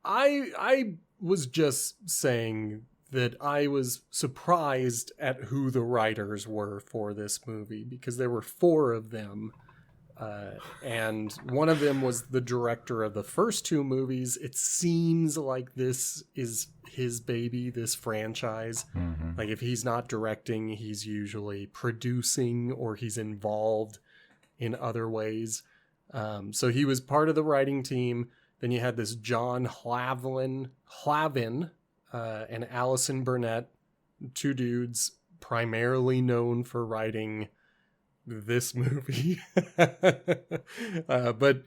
I was just saying that I was surprised at who the writers were for this movie, because there were 4 of them. And one of them was the director of the first 2 movies. It seems like this is his baby, this franchise. Mm-hmm. Like if he's not directing, he's usually producing or he's involved in other ways. So he was part of the writing team. Then you had this John Hlavin and Allison Burnett, 2 dudes primarily known for writing this movie. But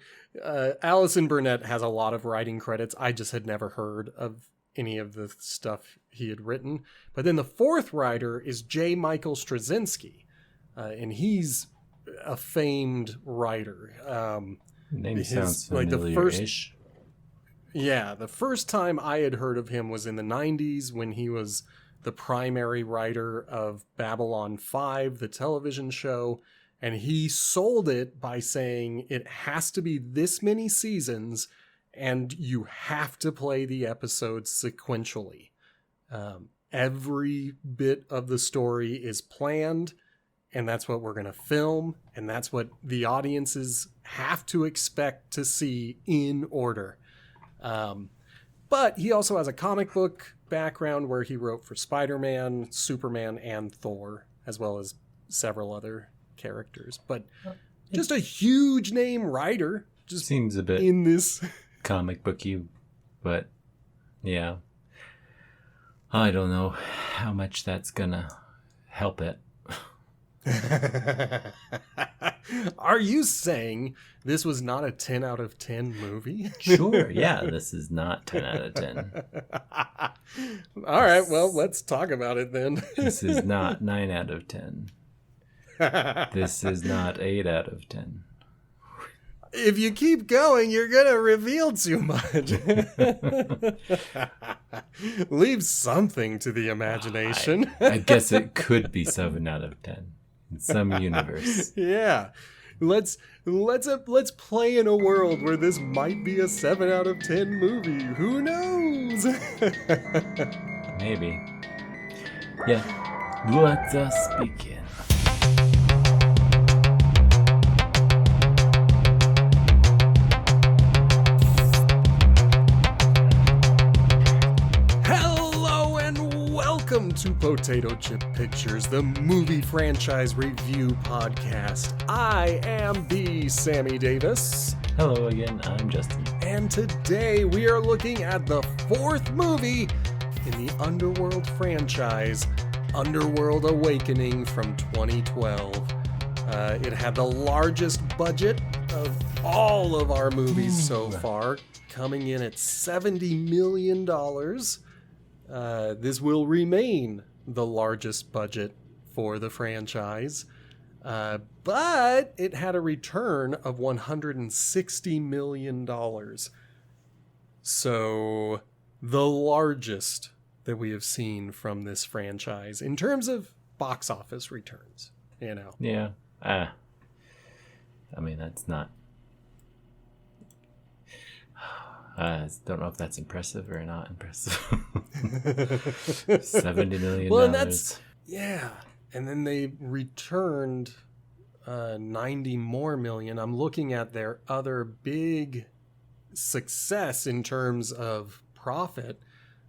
Allison Burnett has a lot of writing credits. I just had never heard of any of the stuff he had written. But then the 4th writer is J. Michael Straczynski, and he's a famed writer. Name sounds familiar-ish. The first time I had heard of him was in the 90s when he was the primary writer of Babylon 5, the television show, and he sold it by saying it has to be this many seasons and you have to play the episodes sequentially. Every bit of the story is planned, and that's what we're going to film, and that's what the audiences have to expect to see in order. But he also has a comic book background where he wrote for Spider-Man, Superman, and Thor, as well as several other characters. But just a huge name writer. Just seems a bit in this comic booky, but yeah. I don't know how much that's gonna help it. Are you saying this was not a 10 out of 10 movie? Sure, yeah, this is not 10 out of 10. All right, well, let's talk about it then. This is not 9 out of 10. This is not 8 out of 10. If you keep going, you're going to reveal too much. Leave something to the imagination. I guess it could be 7 out of 10 in some universe. Yeah. Let's play in a world where this might be a 7 out of 10 movie. Who knows? Maybe. Yeah. Let us begin. Welcome to Potato Chip Pictures, the movie franchise review podcast. I am the Sammy Davis. Hello again, I'm Justin. And today we are looking at the 4th movie in the Underworld franchise, Underworld Awakening from 2012. It had the largest budget of all of our movies so far, coming in at $70 million. This will remain the largest budget for the franchise, but it had a return of $160 million. So the largest that we have seen from this franchise in terms of box office returns, you know. Yeah. I mean, that's not... I don't know if that's impressive or not impressive. $70 million. Well, and that's, yeah. And then they returned 90 more million. I'm looking at their other big success in terms of profit.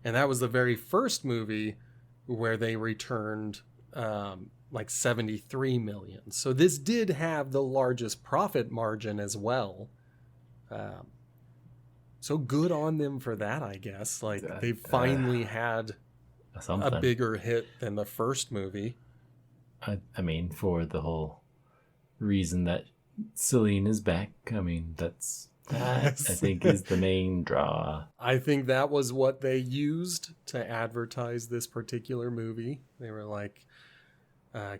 And that was the very first movie where they returned like 73 million. So this did have the largest profit margin as well. So good on them for that, I guess. Like, they finally had a bigger hit than the first movie. I mean, for the whole reason that Celine is back. I mean, that I think is the main draw. I think that was what they used to advertise this particular movie. They were like,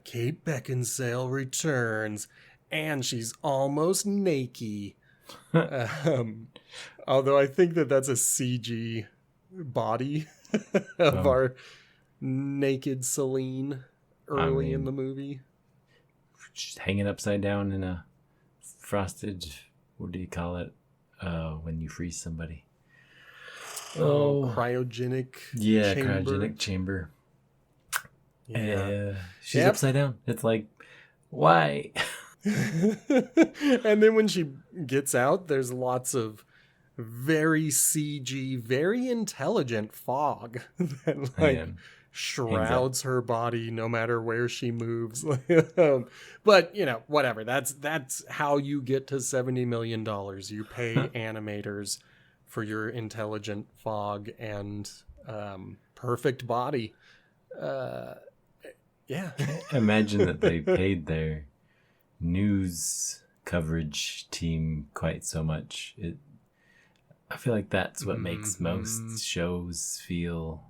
Kate Beckinsale returns, and she's almost naked. Although I think that's a CG body of our naked Celine early in the movie. Just hanging upside down in a frosted, what do you call it, when you freeze somebody? Oh, cryogenic yeah, chamber. cryogenic chamber. Yeah. She's upside down. It's like, why? And then when she gets out, there's lots of very CG, very intelligent fog that Man, shrouds her body no matter where she moves. But whatever. That's how you get to $70 million. You pay animators for your intelligent fog and perfect body. Yeah. Imagine that they paid their news coverage team quite so much. I feel like that's what makes most shows feel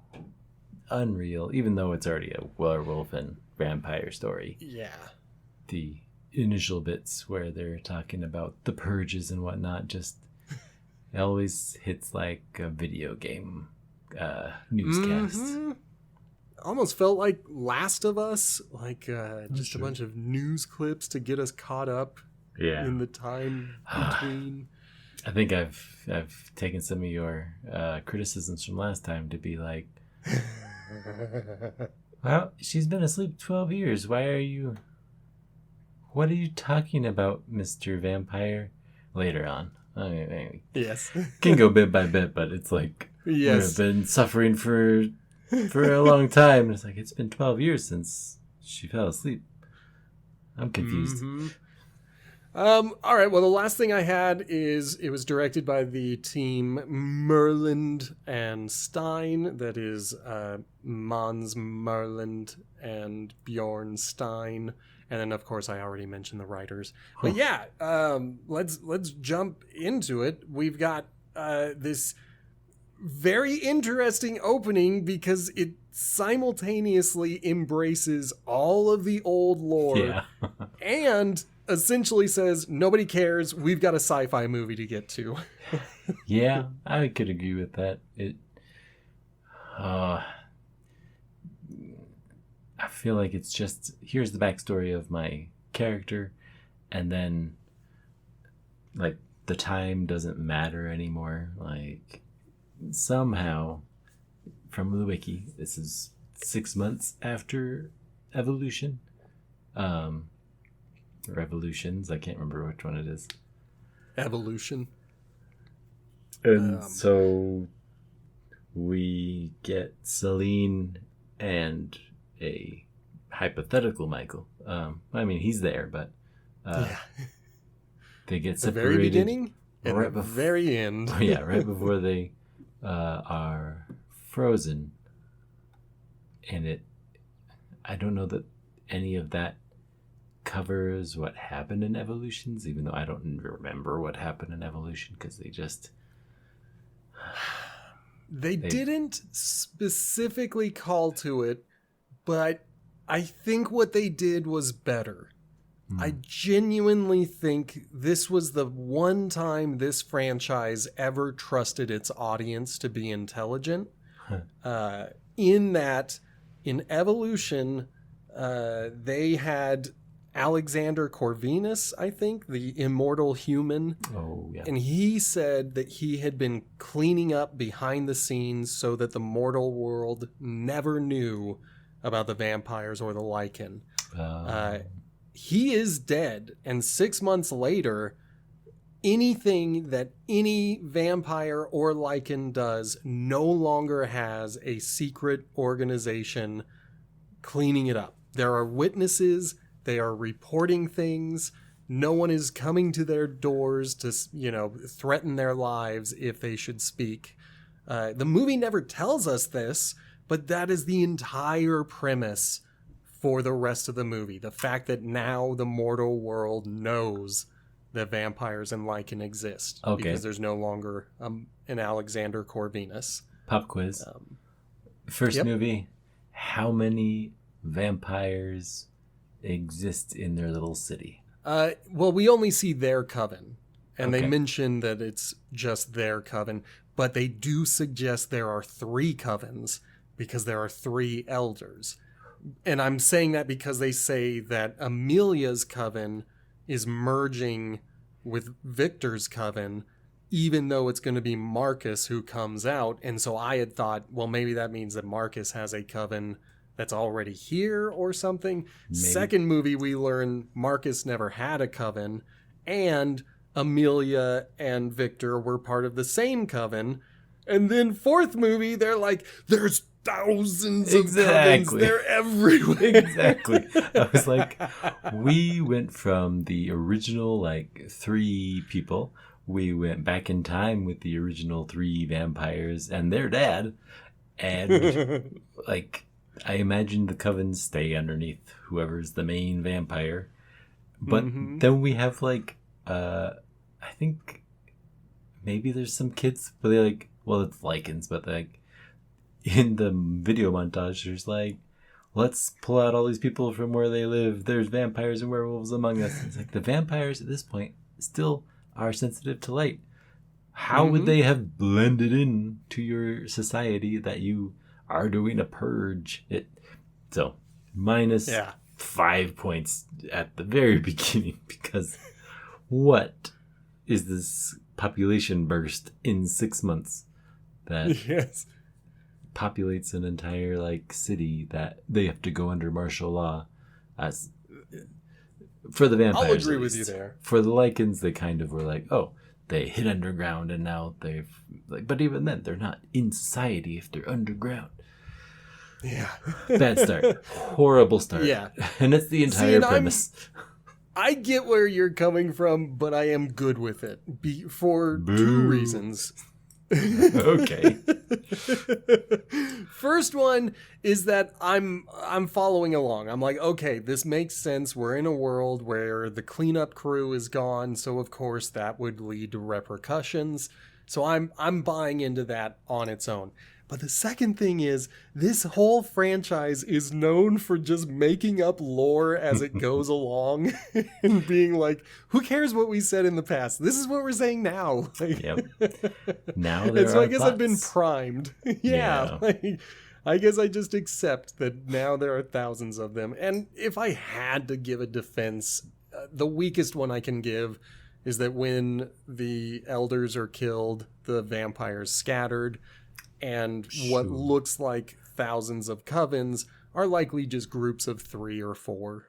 unreal, even though it's already a werewolf and vampire story. Yeah. The initial bits where they're talking about the purges and whatnot, just it always hits like a video game newscast. Almost felt like Last of Us, just sure. a bunch of news clips to get us caught up in the time between. I think I've taken some of your criticisms from last time to be like, well, she's been asleep 12 years. What are you talking about, Mr. Vampire? Later on. Yes. Can go bit by bit, but it's like, Yes. we've been suffering for a long time. And it's like, it's been 12 years since she fell asleep. I'm confused. All right. Well, the last thing I had is it was directed by the team Merland and Stein. That is Mons Merland and Bjorn Stein. And then, of course, I already mentioned the writers. But yeah, let's jump into it. We've got this very interesting opening because it simultaneously embraces all of the old lore and essentially says, nobody cares, we've got a sci-fi movie to get to. Yeah, I could agree with that. I feel like it's just, here's the backstory of my character, and then like the time doesn't matter anymore. Like somehow from the wiki, this is 6 months after evolution. Revolutions, I can't remember which one it is. Evolution. And so we get Celine and a hypothetical Michael. I mean, he's there, but they get separated. The very beginning and right the very end. Yeah, right before they are frozen. And I don't know that any of that covers what happened in Evolutions, even though I don't remember what happened in Evolution because they didn't specifically call to it, but I think what they did was better. I genuinely think this was the one time this franchise ever trusted its audience to be intelligent. In that, in Evolution, they had Alexander Corvinus, I think, the immortal human. Oh, yeah. And he said that he had been cleaning up behind the scenes so that the mortal world never knew about the vampires or the Lycan. He is dead, and 6 months later, anything that any vampire or Lycan does no longer has a secret organization cleaning it up. There are witnesses. They are reporting things. No one is coming to their doors to, threaten their lives if they should speak. The movie never tells us this, but that is the entire premise for the rest of the movie. The fact that now the mortal world knows that vampires and Lycan exist. Okay. Because there's no longer an Alexander Corvinus. Pop quiz. First movie, how many vampires exist in their little city? Well, we only see their coven. And Okay. they mention that it's just their coven. But they do suggest there are 3 covens because there are 3 elders. And I'm saying that because they say that Amelia's coven is merging with Victor's coven, even though it's going to be Marcus who comes out. And so I had thought, well, maybe that means that Marcus has a coven that's already here or something. Maybe. Second movie, we learn Marcus never had a coven, and Amelia and Victor were part of the same coven. And then fourth movie, they're like, there's thousands of covens. They're everywhere. Exactly. I was like, we went from the original, like, 3 people. We went back in time with the original 3 vampires and their dad. And, like, I imagine the covens stay underneath whoever's the main vampire. But then we have, like, I think maybe there's some kids, but they're like, well, it's Lycans, but like in the video montage, there's like, let's pull out all these people from where they live. There's vampires and werewolves among us. It's like the vampires at this point still are sensitive to light. How would they have blended in to your society that you are doing a purge? So minus 5 points at the very beginning, because what is this population burst in 6 months that populates an entire like city that they have to go under martial law? As for the vampires, I'll agree with you there. For the Lycans, they kind of were like, oh, they hit underground and now they've like, but even then, they're not in society if they're underground. Yeah. Bad start. Horrible start. Yeah. And it's the entire premise. I get where you're coming from, but I am good with it for 2 reasons. Okay. First one is that I'm following along. I'm like, okay, this makes sense. We're in a world where the cleanup crew is gone, so of course that would lead to repercussions. So I'm buying into that on its own. But the second thing is, this whole franchise is known for just making up lore as it goes along and being like, who cares what we said in the past? This is what we're saying now. Like, yep. Now there so are I guess thoughts. I've been primed. Yeah. Like, I guess I just accept that now there are thousands of them. And if I had to give a defense, the weakest one I can give is that when the elders are killed, the vampires scattered. And what looks like thousands of covens are likely just groups of 3 or 4.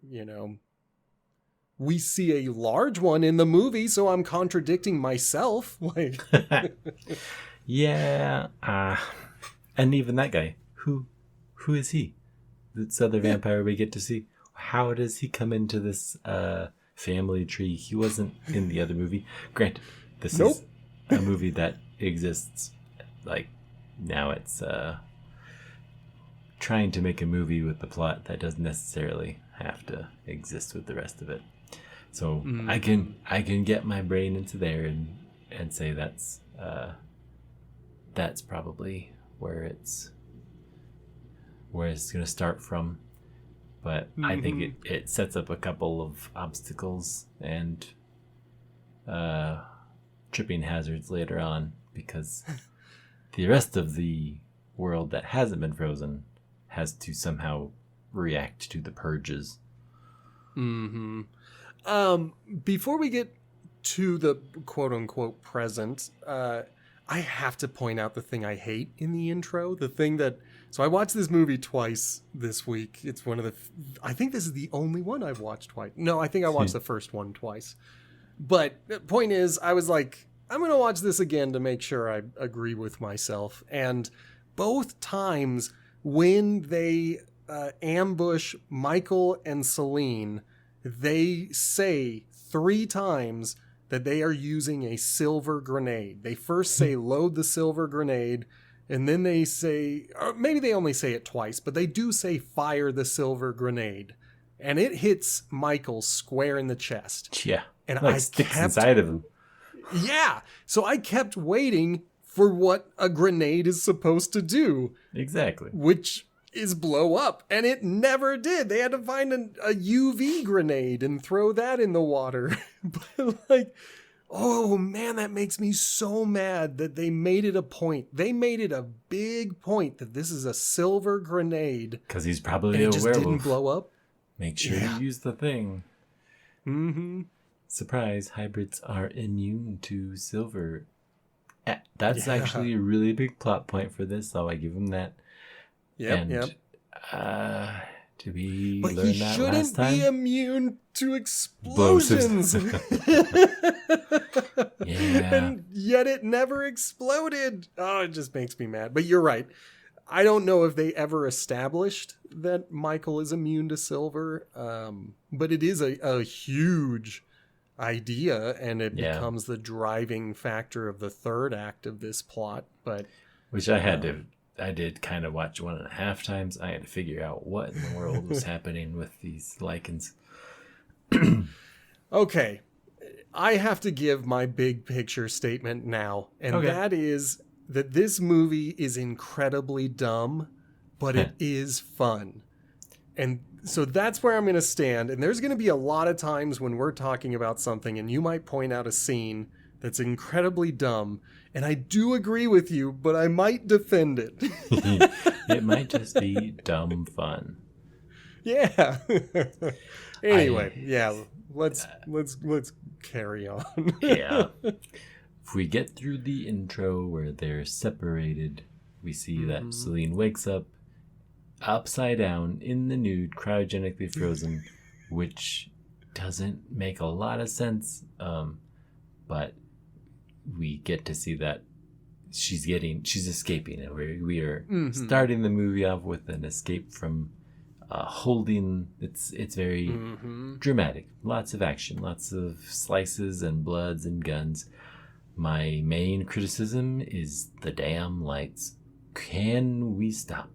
You know, we see a large one in the movie, so I'm contradicting myself. Like, yeah. And even that guy, who is he? This other vampire we get to see. How does he come into this family tree? He wasn't in the other movie. Granted, this is a movie that exists. Like, now it's trying to make a movie with the plot that doesn't necessarily have to exist with the rest of it. So I can get my brain into there and say that's probably where it's going to start from. But I think it sets up a couple of obstacles and tripping hazards later on, because the rest of the world that hasn't been frozen has to somehow react to the purges. Before we get to the quote-unquote present, I have to point out the thing I hate in the intro. The thing that... So I watched this movie twice this week. It's one of the... I think this is the only one I've watched twice. No, I think I watched the first one twice. But the point is, I was like, I'm going to watch this again to make sure I agree with myself. And both times when they ambush Michael and Celine, they say 3 times that they are using a silver grenade. They first say, load the silver grenade. And then they say, or maybe they only say it twice, but they do say, fire the silver grenade. And it hits Michael square in the chest. Yeah. And like sticks inside of him. Yeah. So I kept waiting for what a grenade is supposed to do. Exactly. Which is blow up. And it never did. They had to find a UV grenade and throw that in the water. But like, oh man, that makes me so mad that they made it a point. They made it a big point that this is a silver grenade. Because he's probably and a it just werewolf. didn't blow up. Make sure you use the thing. surprise, hybrids are immune to silver. That's Yeah. actually a really big plot point for this, so I give him that. Yep. Did we But learn he that last shouldn't time? be immune to Explosives. explosions. Yeah. And yet it never exploded. Oh, it just makes me mad. But you're right. I don't know if they ever established that Michael is immune to silver, but it is a huge idea, and it becomes the driving factor of the third act of this plot. But which I did kind of watch 1.5 times. I had to figure out what in the world was happening with these Lycans. Okay, I have to give my big picture statement now, and that is that this movie is incredibly dumb, but it is fun. And so that's where I'm going to stand. And there's going to be a lot of times when we're talking about something and you might point out a scene that's incredibly dumb. And I do agree with you, but I might defend it. It might just be dumb fun. Yeah. Anyway, let's carry on. Yeah. If we get through the intro where they're separated, we see that Celine wakes up upside down in the nude, cryogenically frozen, which doesn't make a lot of sense. But we get to see that she's escaping, and we are starting the movie off with an escape from holding. It's very dramatic, lots of action, lots of slices and bloods and guns. My main criticism is the damn lights. Can we stop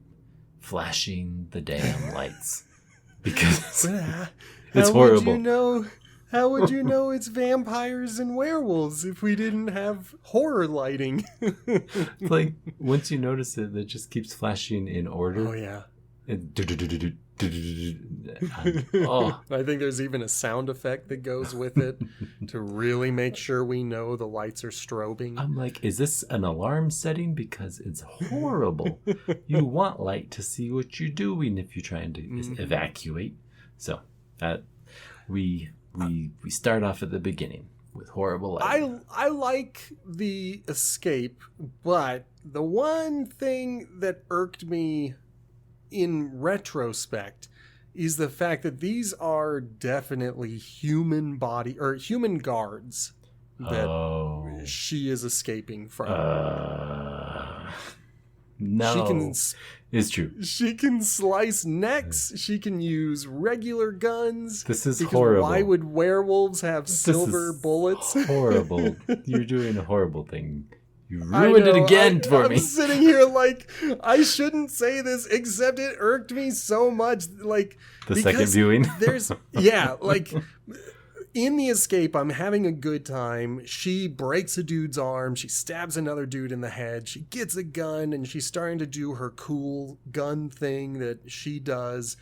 flashing the damn lights? Because it's horrible. How would you know it's vampires and werewolves if we didn't have horror lighting? Like, once you notice it just keeps flashing in order. Oh, yeah. I think there's even a sound effect that goes with it to really make sure we know the lights are strobing. I'm like, is this an alarm setting? Because it's horrible. You want light to see what you're doing if you're trying to evacuate. So we start off at the beginning with horrible light. I like the escape, but the one thing that irked me in retrospect is the fact that these are definitely human guards that she is escaping from. No, it's true. She can slice necks. She can use regular guns. This is horrible. Why would werewolves have silver bullets? Horrible. You're doing a horrible thing. You ruined it again for me. I'm sitting here like, I shouldn't say this, except it irked me so much. Like, the second viewing. In the escape, I'm having a good time. She breaks a dude's arm. She stabs another dude in the head. She gets a gun, and she's starting to do her cool gun thing that she does.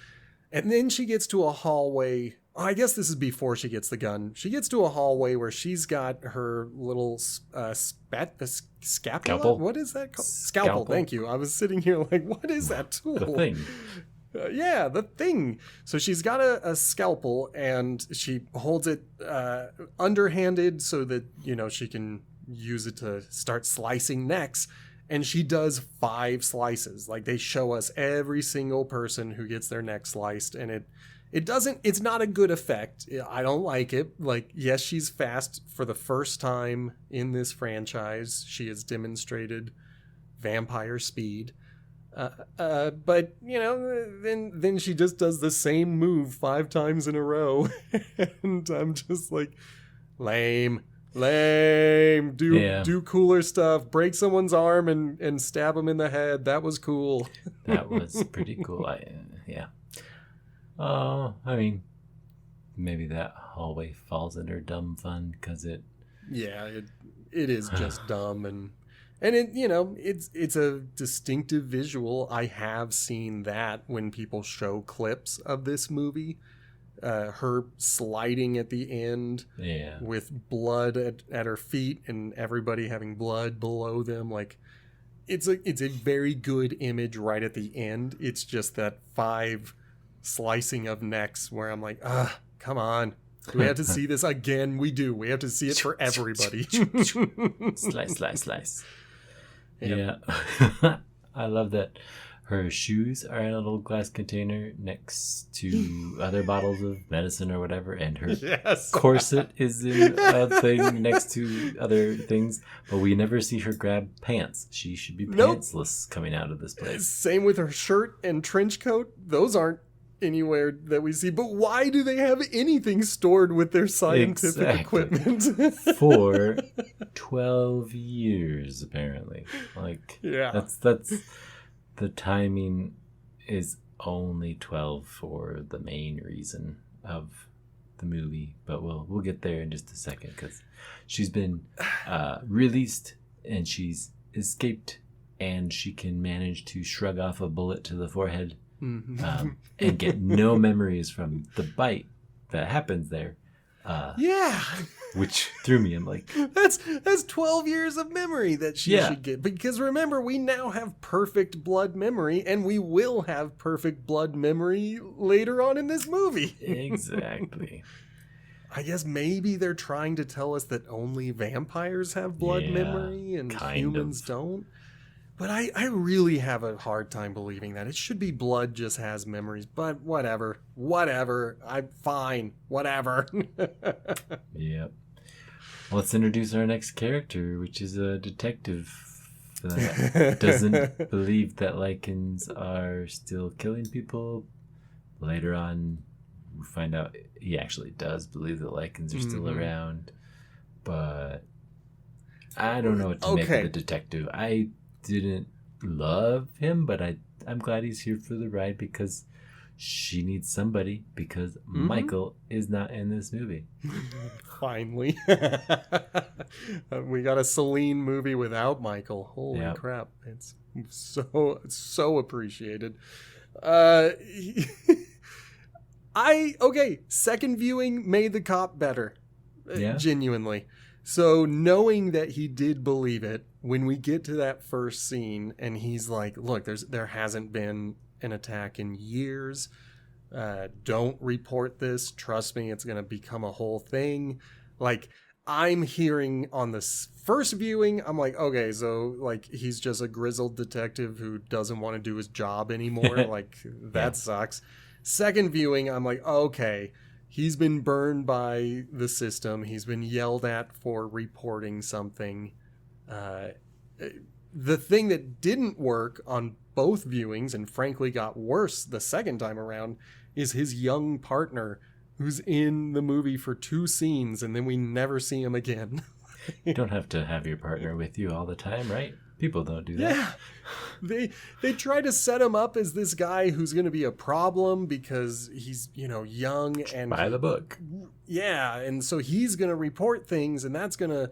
And then she gets to a hallway. I guess this is before she gets the gun. She gets to a hallway where she's got her little scapula. What is that called? Scalpel. Thank you. I was sitting here like, what is that tool? The thing. The thing. So she's got a scalpel, and she holds it underhanded so that, she can use it to start slicing necks. And she does 5 slices. Like, they show us every single person who gets their neck sliced, and it's not a good effect. I don't like it. Like, yes, she's fast for the first time in this franchise. She has demonstrated vampire speed. But, then she just does the same move 5 times in a row. And I'm just like, lame. Do cooler stuff. Break someone's arm and stab him in the head. That was cool. That was pretty cool. I mean, maybe that hallway falls under dumb fun because it is just dumb, and it it's a distinctive visual. I have seen that when people show clips of this movie. Her sliding at the end with blood at her feet and everybody having blood below them. Like, it's a very good image right at the end. It's just that 5 slicing of necks where I'm like, come on. Do we have to see this again? We do. We have to see it for everybody. Slice. Yeah. I love that her shoes are in a little glass container next to other bottles of medicine or whatever, and her corset is in a thing next to other things, but we never see her grab pants. She should be pantsless coming out of this place. Same with her shirt and trench coat. Those aren't anywhere that we see. But why do they have anything stored with their scientific equipment? For 12 years, apparently. Like, that's the timing is only 12 for the main reason of the movie, but we'll get there in just a second, because she's been released and she's escaped, and she can manage to shrug off a bullet to the forehead. And get no memories from the bite that happens there. Which threw me. I'm like, that's 12 years of memory that she should get. Because remember, we now have perfect blood memory, and we will have perfect blood memory later on in this movie. Exactly. I guess maybe they're trying to tell us that only vampires have blood memory and humans don't. But I really have a hard time believing that. It should be blood just has memories, but whatever. I'm fine. Whatever. Yep. Let's introduce our next character, which is a detective that doesn't believe that Lycans are still killing people. Later on, we find out he actually does believe that Lycans are still around. But I don't know what to make of the detective. I didn't love him, but I'm glad he's here for the ride, because she needs somebody, because Michael is not in this movie. Finally. We got a Celine movie without Michael. Holy crap. It's so appreciated. Second viewing made the cop better. Genuinely. So knowing that he did believe it, when we get to that first scene and he's like, look, there hasn't been an attack in years. Don't report this. Trust me, it's going to become a whole thing. Like, I'm hearing on this first viewing, I'm like, okay, so like he's just a grizzled detective who doesn't want to do his job anymore. Like, that sucks. Second viewing, I'm like, okay, he's been burned by the system. He's been yelled at for reporting something. The thing that didn't work on both viewings, and frankly got worse the second time around, is his young partner, who's in the movie for 2 scenes, and then we never see him again. You don't have to have your partner with you all the time, right? People don't do that. Yeah. They try to set him up as this guy who's going to be a problem because he's, young and by the book. Yeah, and so he's going to report things, and that's going to,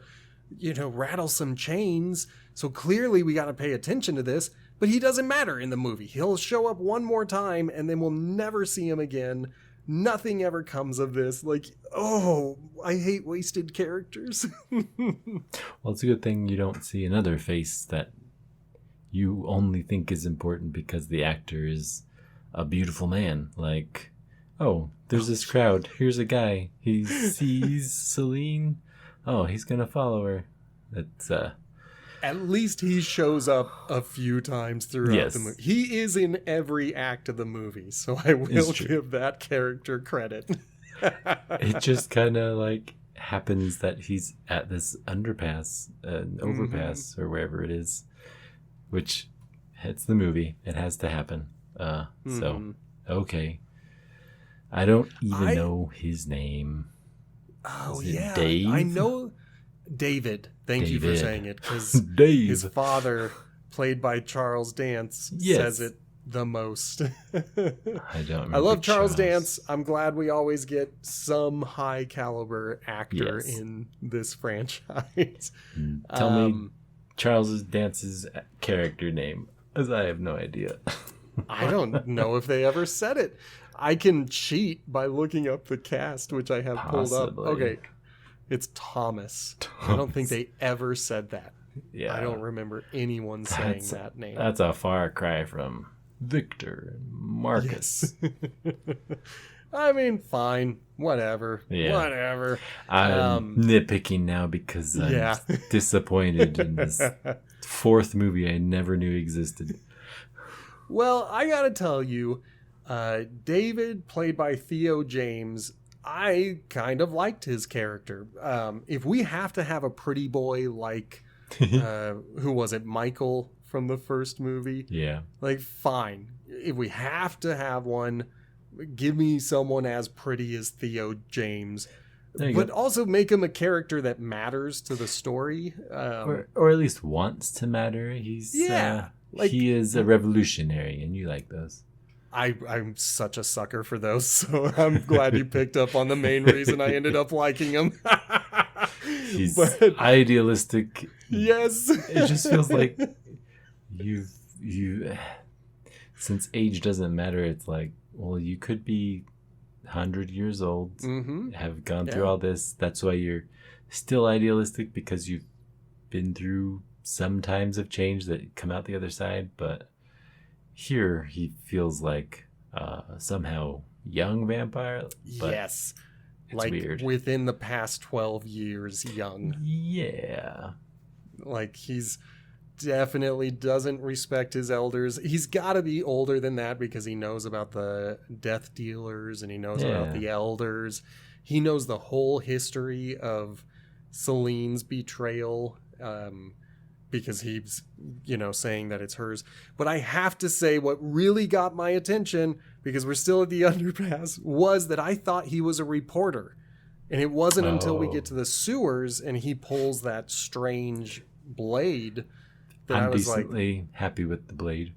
rattle some chains. So clearly we got to pay attention to this, but he doesn't matter in the movie. He'll show up one more time, and then we'll never see him again. Nothing ever comes of this. Like, I hate wasted characters. Well, it's a good thing you don't see another face that you only think is important because the actor is a beautiful man. Like, there's this crowd. Here's a guy. He sees Celine. He's going to follow her. It's, At least he shows up a few times throughout the movie. He is in every act of the movie, so I will give that character credit. It just kind of like happens that he's at this underpass, overpass, or wherever it is, which it's the movie. It has to happen. So, okay. I don't even know his name. Dave? I know David. Thank you for saying it, because his father, played by Charles Dance, says it the most. I don't remember. I love Charles Dance. I'm glad we always get some high caliber actor in this franchise. Tell me Charles Dance's character name, as I have no idea. I don't know if they ever said it. I can cheat by looking up the cast, which I have pulled up. Okay. It's Thomas. I don't think they ever said that. Yeah. I don't remember anyone saying that name. That's a far cry from Victor and Marcus. Yes. I mean, fine, whatever, Yeah. whatever. I'm nitpicking now because I'm Yeah. disappointed in this fourth movie I never knew existed. Well, I gotta tell you, David, played by Theo James, I kind of liked his character. If we have to have a pretty boy like, who was it, Michael from the first movie? Yeah. Like, fine. If we have to have one, give me someone as pretty as Theo James. But also make him a character that matters to the story. Or at least wants to matter. He's he is a revolutionary, and you like those. I'm such a sucker for those, so I'm glad you picked up on the main reason I ended up liking him. He's idealistic. Yes. It just feels like you since age doesn't matter, it's like, well, you could be 100 years old, have gone through all this. That's why you're still idealistic, because you've been through some times of change that come out the other side. But here he feels like somehow young vampire. But yes. It's like weird. Within the past 12 years young. Yeah. Like he's definitely doesn't respect his elders. He's got to be older than that because he knows about the death dealers and he knows about the elders. He knows the whole history of Celine's betrayal, because he's, saying that it's hers. But I have to say, what really got my attention, because we're still at the underpass, was that I thought he was a reporter. And it wasn't until we get to the sewers and he pulls that strange blade that I'm I was decently happy with the blade.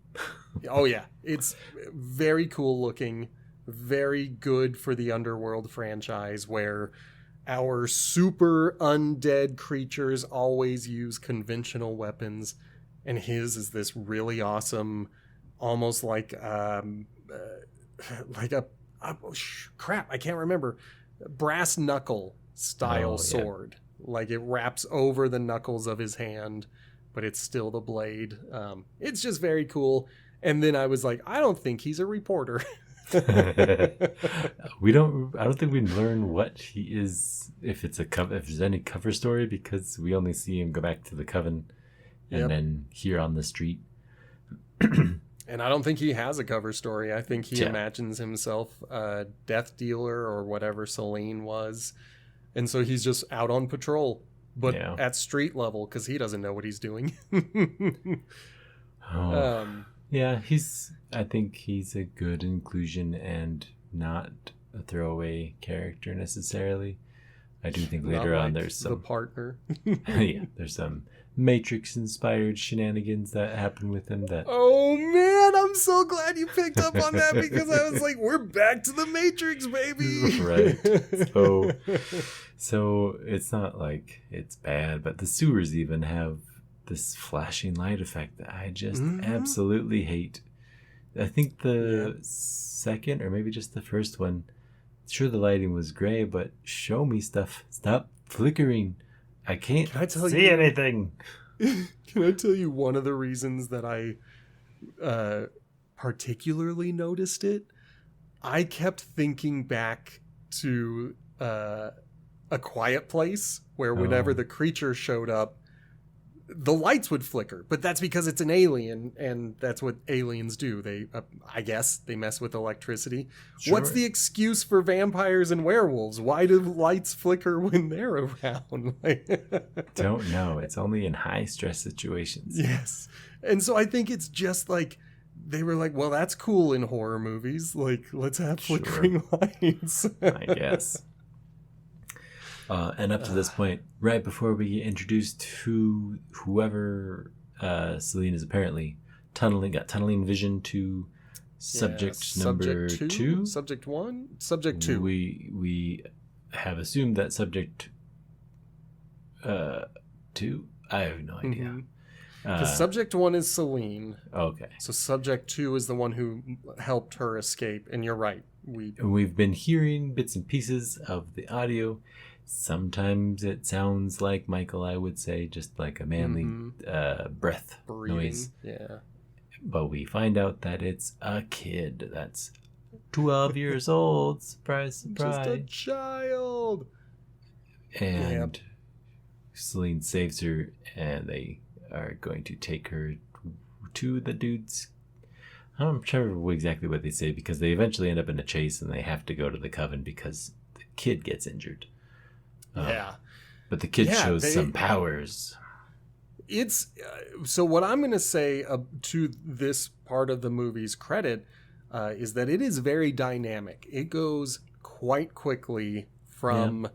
Oh yeah, it's very cool looking, very good for the Underworld franchise, where our super undead creatures always use conventional weapons, and his is this really awesome, almost like crap, I can't remember, brass knuckle style sword. Like it wraps over the knuckles of his hand, but it's still the blade. It's just very cool. And then I was like, I don't think he's a reporter. I don't think we learn what he is, if it's a cover, if there's any cover story, because we only see him go back to the coven and then here on the street. And I don't think he has a cover story. I think he imagines himself a death dealer or whatever Celine was. And so he's just out on patrol, but at street level, because he doesn't know what he's doing. I think he's a good inclusion and not a throwaway character necessarily. I do think later on there's some the partner. There's some Matrix-inspired shenanigans that happen with him. Oh man, I'm so glad you picked up on that, because I was like, we're back to the Matrix, baby. Right. So it's not like it's bad, but the sewers even have this flashing light effect that I just absolutely hate. I think the second, or maybe just the first one, sure, the lighting was gray, but show me stuff. Stop flickering. I can't see anything. Can I tell you one of the reasons that I particularly noticed it? I kept thinking back to A Quiet Place, where whenever the creature showed up, the lights would flicker, but that's because it's an alien, and that's what aliens do. They, I guess, they mess with electricity. Sure. What's the excuse for vampires and werewolves? Why do lights flicker when they're around? Don't know. It's only in high stress situations. Yes. And so I think it's just like, they were like, well, that's cool in horror movies. Like, let's have flickering lights. I guess. And up to this point, right before we get introduced to whoever Celine is apparently got tunneling vision to subject number two. Subject one? Subject two. We have assumed that subject two? I have no idea. Because subject one is Celine. Okay. So subject two is the one who helped her escape. And you're right. We've been hearing bits and pieces of the audio. Sometimes it sounds like Michael, I would say, just like a manly breath breathing noise. Yeah. But we find out that it's a kid that's 12 years old. Surprise, Just a surprise. child. And Celine saves her, and they are going to take her to the dude's. I'm trying to remember exactly what they say, because they eventually end up in a chase and they have to go to the coven because the kid gets injured. But the kid shows some powers. It's so what I'm going to say to this part of the movie's credit is that it is very dynamic. It goes quite quickly from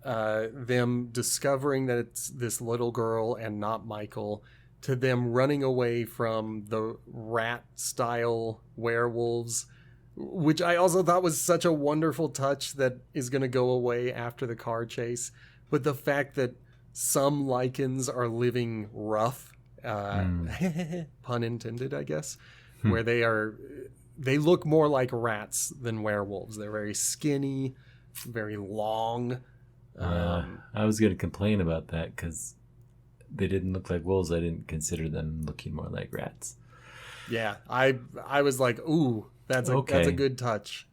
them discovering that it's this little girl and not Michael to them running away from the rat-style werewolves, which I also thought was such a wonderful touch that is going to go away after the car chase. But the fact that some Lycans are living rough, pun intended, I guess, where they look more like rats than werewolves. They're very skinny, very long. I was going to complain about that because they didn't look like wolves. I didn't consider them looking more like rats. Yeah, I was like, ooh, that's a good touch.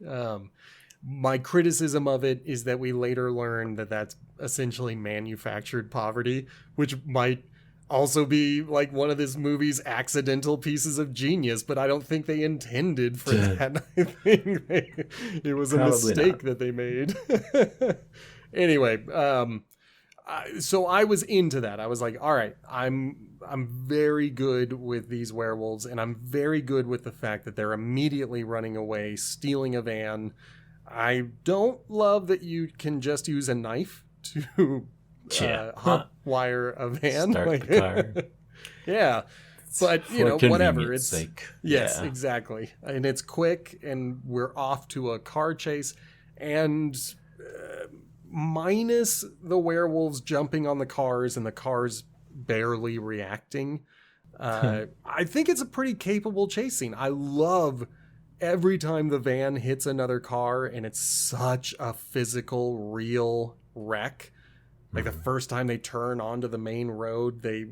My criticism of it is that we later learn that that's essentially manufactured poverty, which might also be like one of this movie's accidental pieces of genius, but I don't think they intended for that. I think it was a mistake that they made. Anyway, so I was into that. I was like, all right, I'm very good with these werewolves, and I'm very good with the fact that they're immediately running away, stealing a van. I don't love that you can just use a knife to hot wire a van. Start the car. Yeah. But, whatever. It's sake. Yes, exactly. And it's quick, and we're off to a car chase. And minus the werewolves jumping on the cars and the cars barely reacting, I think it's a pretty capable chase scene. I love every time the van hits another car, and it's such a physical, real wreck. Like the first time they turn onto the main road, they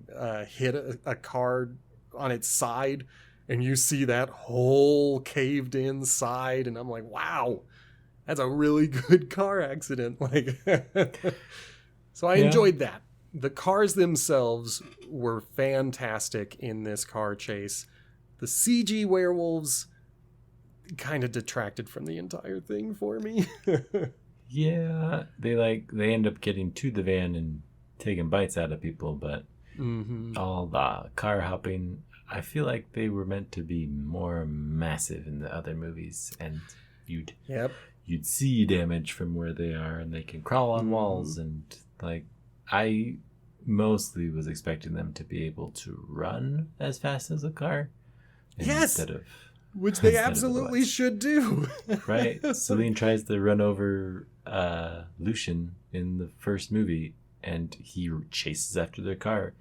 hit a car on its side, and you see that whole caved in side, and I'm like, wow, that's a really good car accident. Like, so I enjoyed that. The cars themselves were fantastic in this car chase. The CG werewolves kind of detracted from the entire thing for me. Yeah, they end up getting to the van and taking bites out of people, but all the car hopping, I feel like they were meant to be more massive in the other movies, and you'd see damage from where they are, and they can crawl on walls, and like I mostly was expecting them to be able to run as fast as a car, instead of which they absolutely should do. Right. Celine tries to run over Lucian in the first movie, and he chases after their car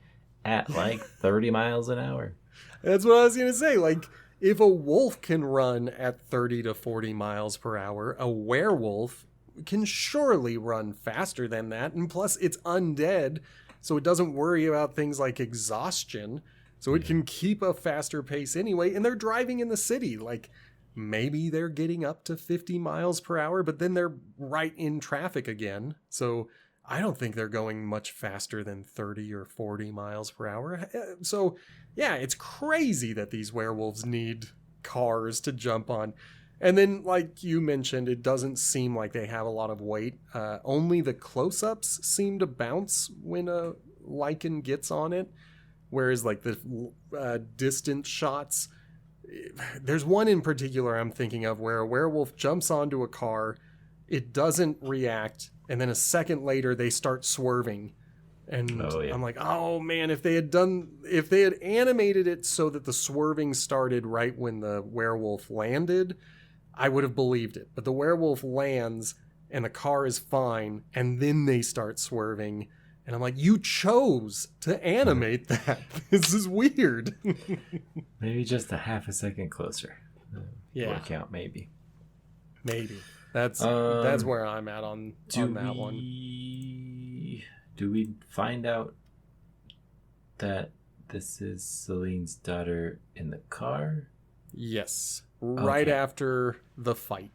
at like 30 miles an hour. That's what I was going to say. Like, if a wolf can run at 30 to 40 miles per hour, a werewolf can surely run faster than that. And plus, it's undead, so it doesn't worry about things like exhaustion. So it can keep a faster pace anyway. And they're driving in the city. Like, maybe they're getting up to 50 miles per hour, but then they're right in traffic again. So I don't think they're going much faster than 30 or 40 miles per hour. So, yeah, it's crazy that these werewolves need cars to jump on. And then, like you mentioned, it doesn't seem like they have a lot of weight. Only the close-ups seem to bounce when a Lycan gets on it. Whereas, like, the distant shots, there's one in particular I'm thinking of where a werewolf jumps onto a car, it doesn't react, and then a second later they start swerving. And I'm like, oh man, if they had animated it so that the swerving started right when the werewolf landed, I would have believed it. But the werewolf lands and the car is fine, and then they start swerving. And I'm like, you chose to animate that. This is weird. Maybe just a half a second closer. Work out, maybe. That's where I'm at on that one. Do we find out that this is Celine's daughter in the car? Yes. right Okay. after the fight.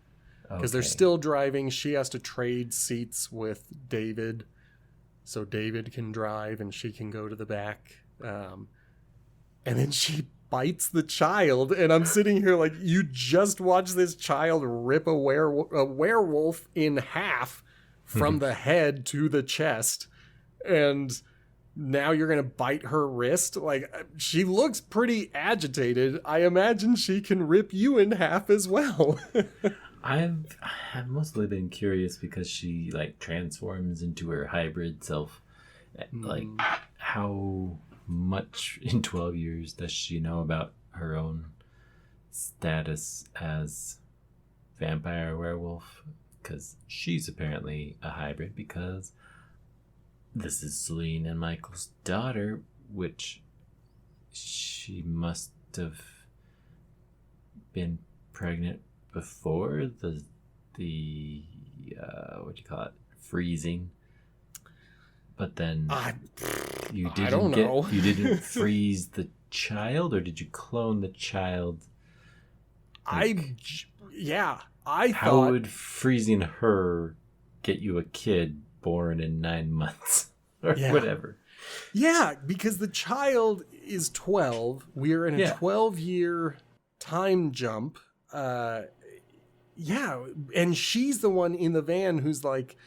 Because they're Okay. still driving. She has to trade seats with David so David can drive and she can go to the back. And then she bites the child. And I'm sitting here like, you just watched this child rip a werewolf in half from the head to the chest. And now you're going to bite her wrist? Like, she looks pretty agitated. I imagine she can rip you in half as well. I've mostly been curious because she like transforms into her hybrid self. Like, how much in 12 years does she know about her own status as vampire werewolf? Because she's apparently a hybrid, because this is Celine and Michael's daughter, which she must have been pregnant before the what do you call it, freezing. But then you I don't know. you didn't freeze the child, or did you clone the child? Like, I how thought would freezing her get you a kid born in 9 months or whatever? Yeah, because the child is 12. We're in a 12-year time jump. And she's the one in the van who's like,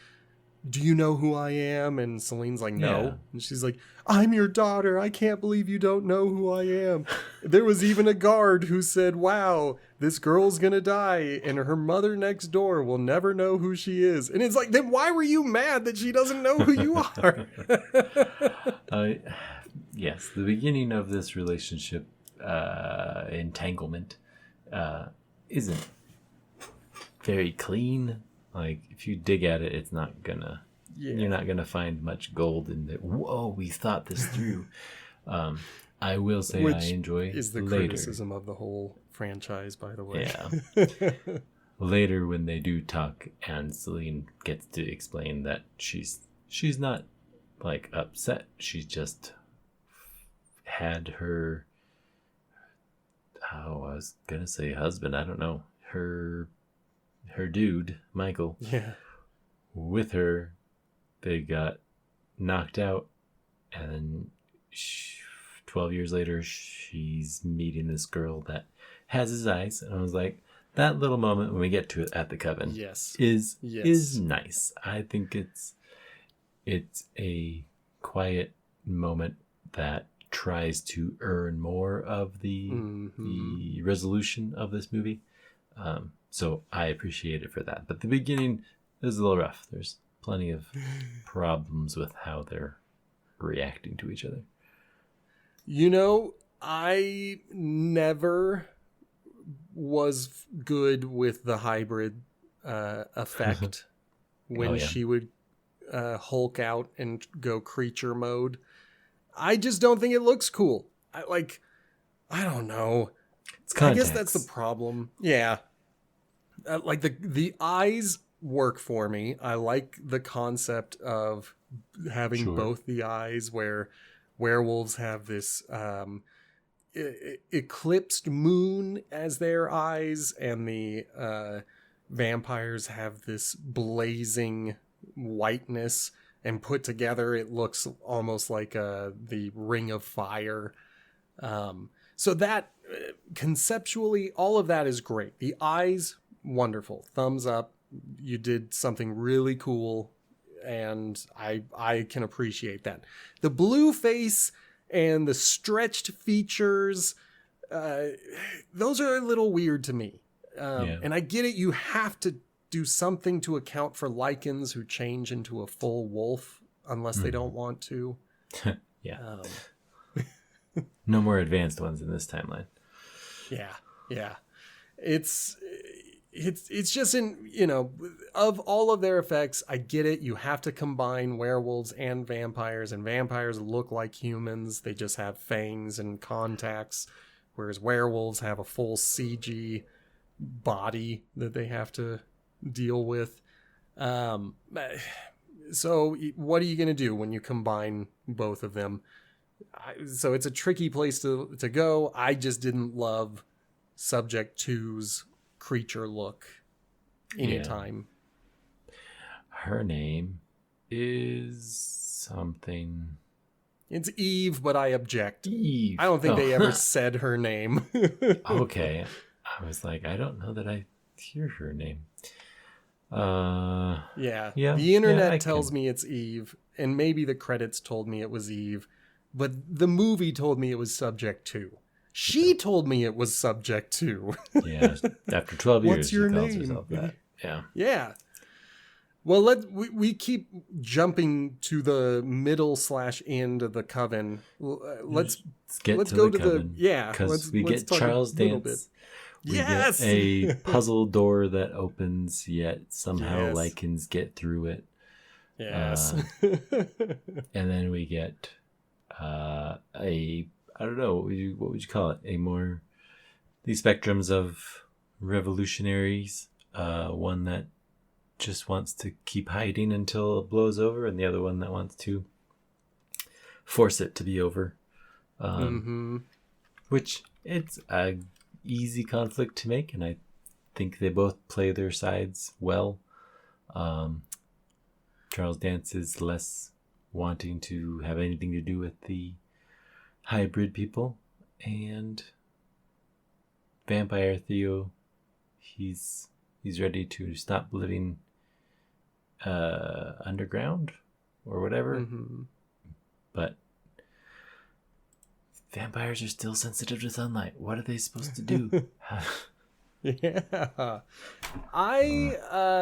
do you know who I am? And Celine's like, no. Yeah. And she's like, I'm your daughter. I can't believe you don't know who I am. There was even a guard who said, wow, this girl's going to die and her mother next door will never know who she is. And it's like, then why were you mad that she doesn't know who you are? Yes, the beginning of this relationship entanglement isn't very clean. Like, if you dig at it, it's not gonna. Yeah. You're not gonna find much gold in there. Whoa, we thought this through. I will say, I enjoy is the later. Criticism of the whole franchise, by the way. Yeah. Later, when they do talk, and Celine gets to explain that she's not like upset. She just had her. Oh, I was gonna say husband. I don't know. Her dude, Michael, with her, they got knocked out, and then 12 years later, she's meeting this girl that has his eyes, and I was like, that little moment when we get to it at the coven is nice. I think it's a quiet moment that tries to earn more of the resolution of this movie. So I appreciate it for that. But the beginning is a little rough. There's plenty of problems with how they're reacting to each other. You know, I never was good with the hybrid effect when she would Hulk out and go creature mode. I just don't think it looks cool. I don't know. It's contacts. I guess that's the problem. Yeah. Like the eyes work for me. I like the concept of having both the eyes, where werewolves have this eclipsed moon as their eyes, and the vampires have this blazing whiteness, and put together it looks almost like the Ring of Fire. So that conceptually, all of that is great. The eyes, wonderful. Thumbs up. You did something really cool, and I can appreciate that. The blue face and the stretched features, those are a little weird to me. And I get it. You have to do something to account for Lycans who change into a full wolf unless they don't want to. No more advanced ones in this timeline. Yeah. It's just of all of their effects, I get it. You have to combine werewolves and vampires look like humans. They just have fangs and contacts, whereas werewolves have a full CG body that they have to deal with. So what are you going to do when you combine both of them? So it's a tricky place to go. I just didn't love Subject 2's creature look anytime. Yeah. Her name is something. It's Eve, but I object. Eve. I don't think they ever said her name. Okay. I was like, I don't know that I hear her name. Yeah. Yeah. The internet tells me it's Eve, and maybe the credits told me it was Eve, but the movie told me it was Subject 2. She told me it was Subject 2. Yeah. After 12 years, What's your she calls name? herself that. Yeah. Yeah. Well, we keep jumping to the middle/end of the coven. Let's go to coven, the because we get Charles Dance. We yes, get a puzzle door that opens, yet somehow Yes. Lycans get through it. yes. And then we get I don't know, what would you call it? These spectrums of revolutionaries. One that just wants to keep hiding until it blows over, and the other one that wants to force it to be over. Which it's a easy conflict to make, and I think they both play their sides well. Charles Dance is less wanting to have anything to do with the hybrid people, and Vampire Theo, he's ready to stop living underground or whatever. But vampires are still sensitive to sunlight. What are they supposed to do? Yeah. I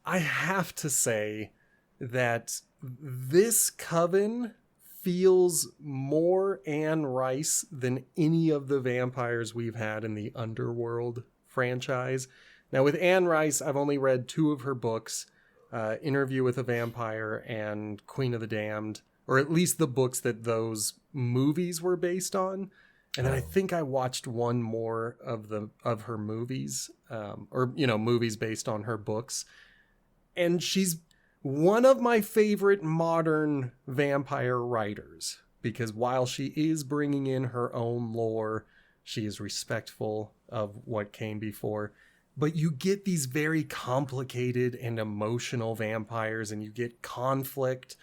have to say that this coven feels more Anne Rice than any of the vampires we've had in the Underworld franchise. Now, with Anne Rice, I've only read 2 of her books, Interview with a Vampire and Queen of the Damned, or at least the books that those movies were based on. And then I think I watched one more of her movies, or movies based on her books. And she's one of my favorite modern vampire writers, because while she is bringing in her own lore, she is respectful of what came before. But you get these very complicated and emotional vampires, and you get conflict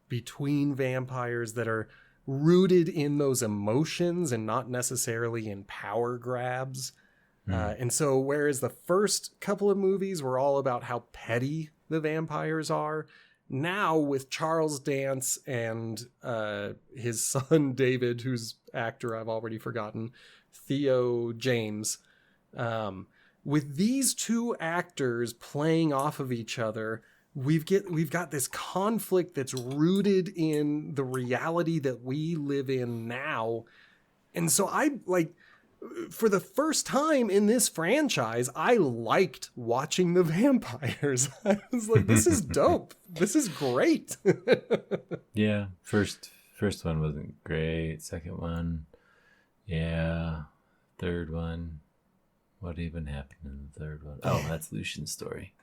between vampires that are rooted in those emotions and not necessarily in power grabs. And so whereas the first couple of movies were all about how petty the vampires are, now with Charles Dance and his son David, whose actor I've already forgotten, Theo James, with these 2 actors playing off of each other, we've got this conflict that's rooted in the reality that we live in now. And so for the first time in this franchise, I liked watching the vampires. I was like, this is dope. This is great. Yeah, first one wasn't great. Second one, yeah. Third one, what even happened in the third one? Oh, that's Lucian's story.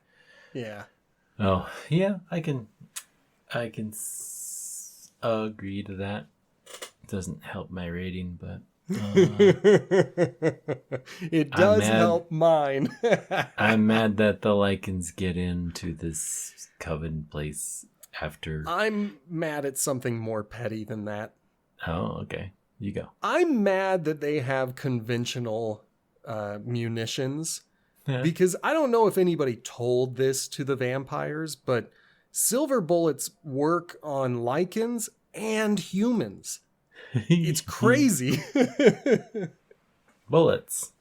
Yeah. Oh, yeah, I can agree to that. It doesn't help my rating, but it does help mine. I'm mad that the Lycans get into this coven place after. I'm mad at something more petty than that. Oh, okay. You go. I'm mad that they have conventional munitions. Because I don't know if anybody told this to the vampires, but silver bullets work on Lycans and humans. It's crazy. Bullets.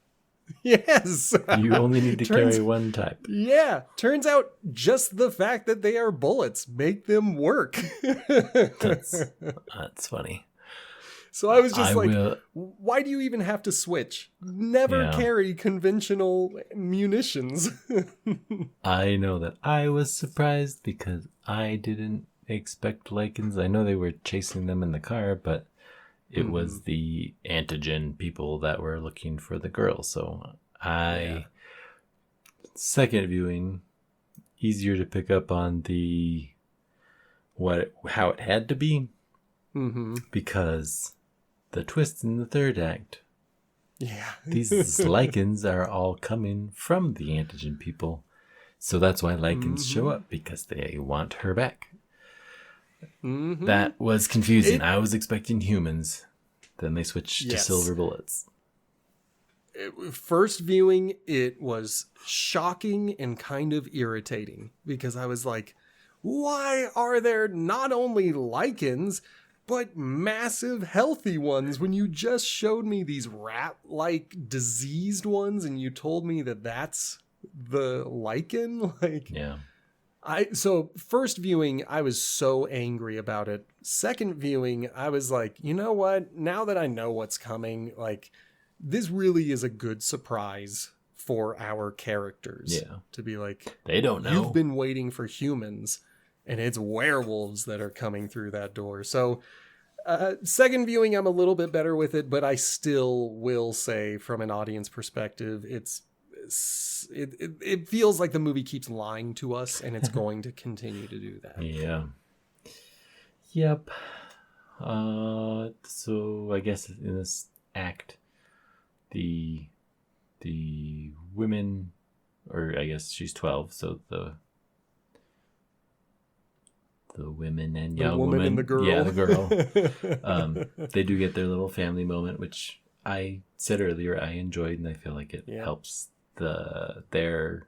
Yes. You only need to carry one type. Yeah. Turns out just the fact that they are bullets make them work. That's funny. So I was just why do you even have to switch? Never carry conventional munitions. I know that I was surprised because I didn't expect Lycans. I know they were chasing them in the car, but it was the antigen people that were looking for the girl. So second viewing, easier to pick up on how it had to be, because the twist in the third act Yeah. These Lycans are all coming from the antigen people. So that's why Lycans show up, because they want her back. That was confusing. I was expecting humans. Then they switched to silver bullets. First viewing, it was shocking and kind of irritating because I was like, why are there not only Lycans, but massive healthy ones when you just showed me these rat-like diseased ones and you told me that that's the Lycan? Like, yeah. So first viewing, I was so angry about it. Second viewing, I was like, you know what? Now that I know what's coming, like, this really is a good surprise for our characters. Yeah. To be like, they don't know. You've been waiting for humans, and it's werewolves that are coming through that door. So, second viewing, I'm a little bit better with it, but I still will say, from an audience perspective, it feels like the movie keeps lying to us, and it's going to continue to do that. Yeah. Yep. So I guess in this act, the women, or I guess she's 12, so the women and young woman and the girl. Yeah, the girl. They do get their little family moment, which I said earlier I enjoyed, and I feel like it helps their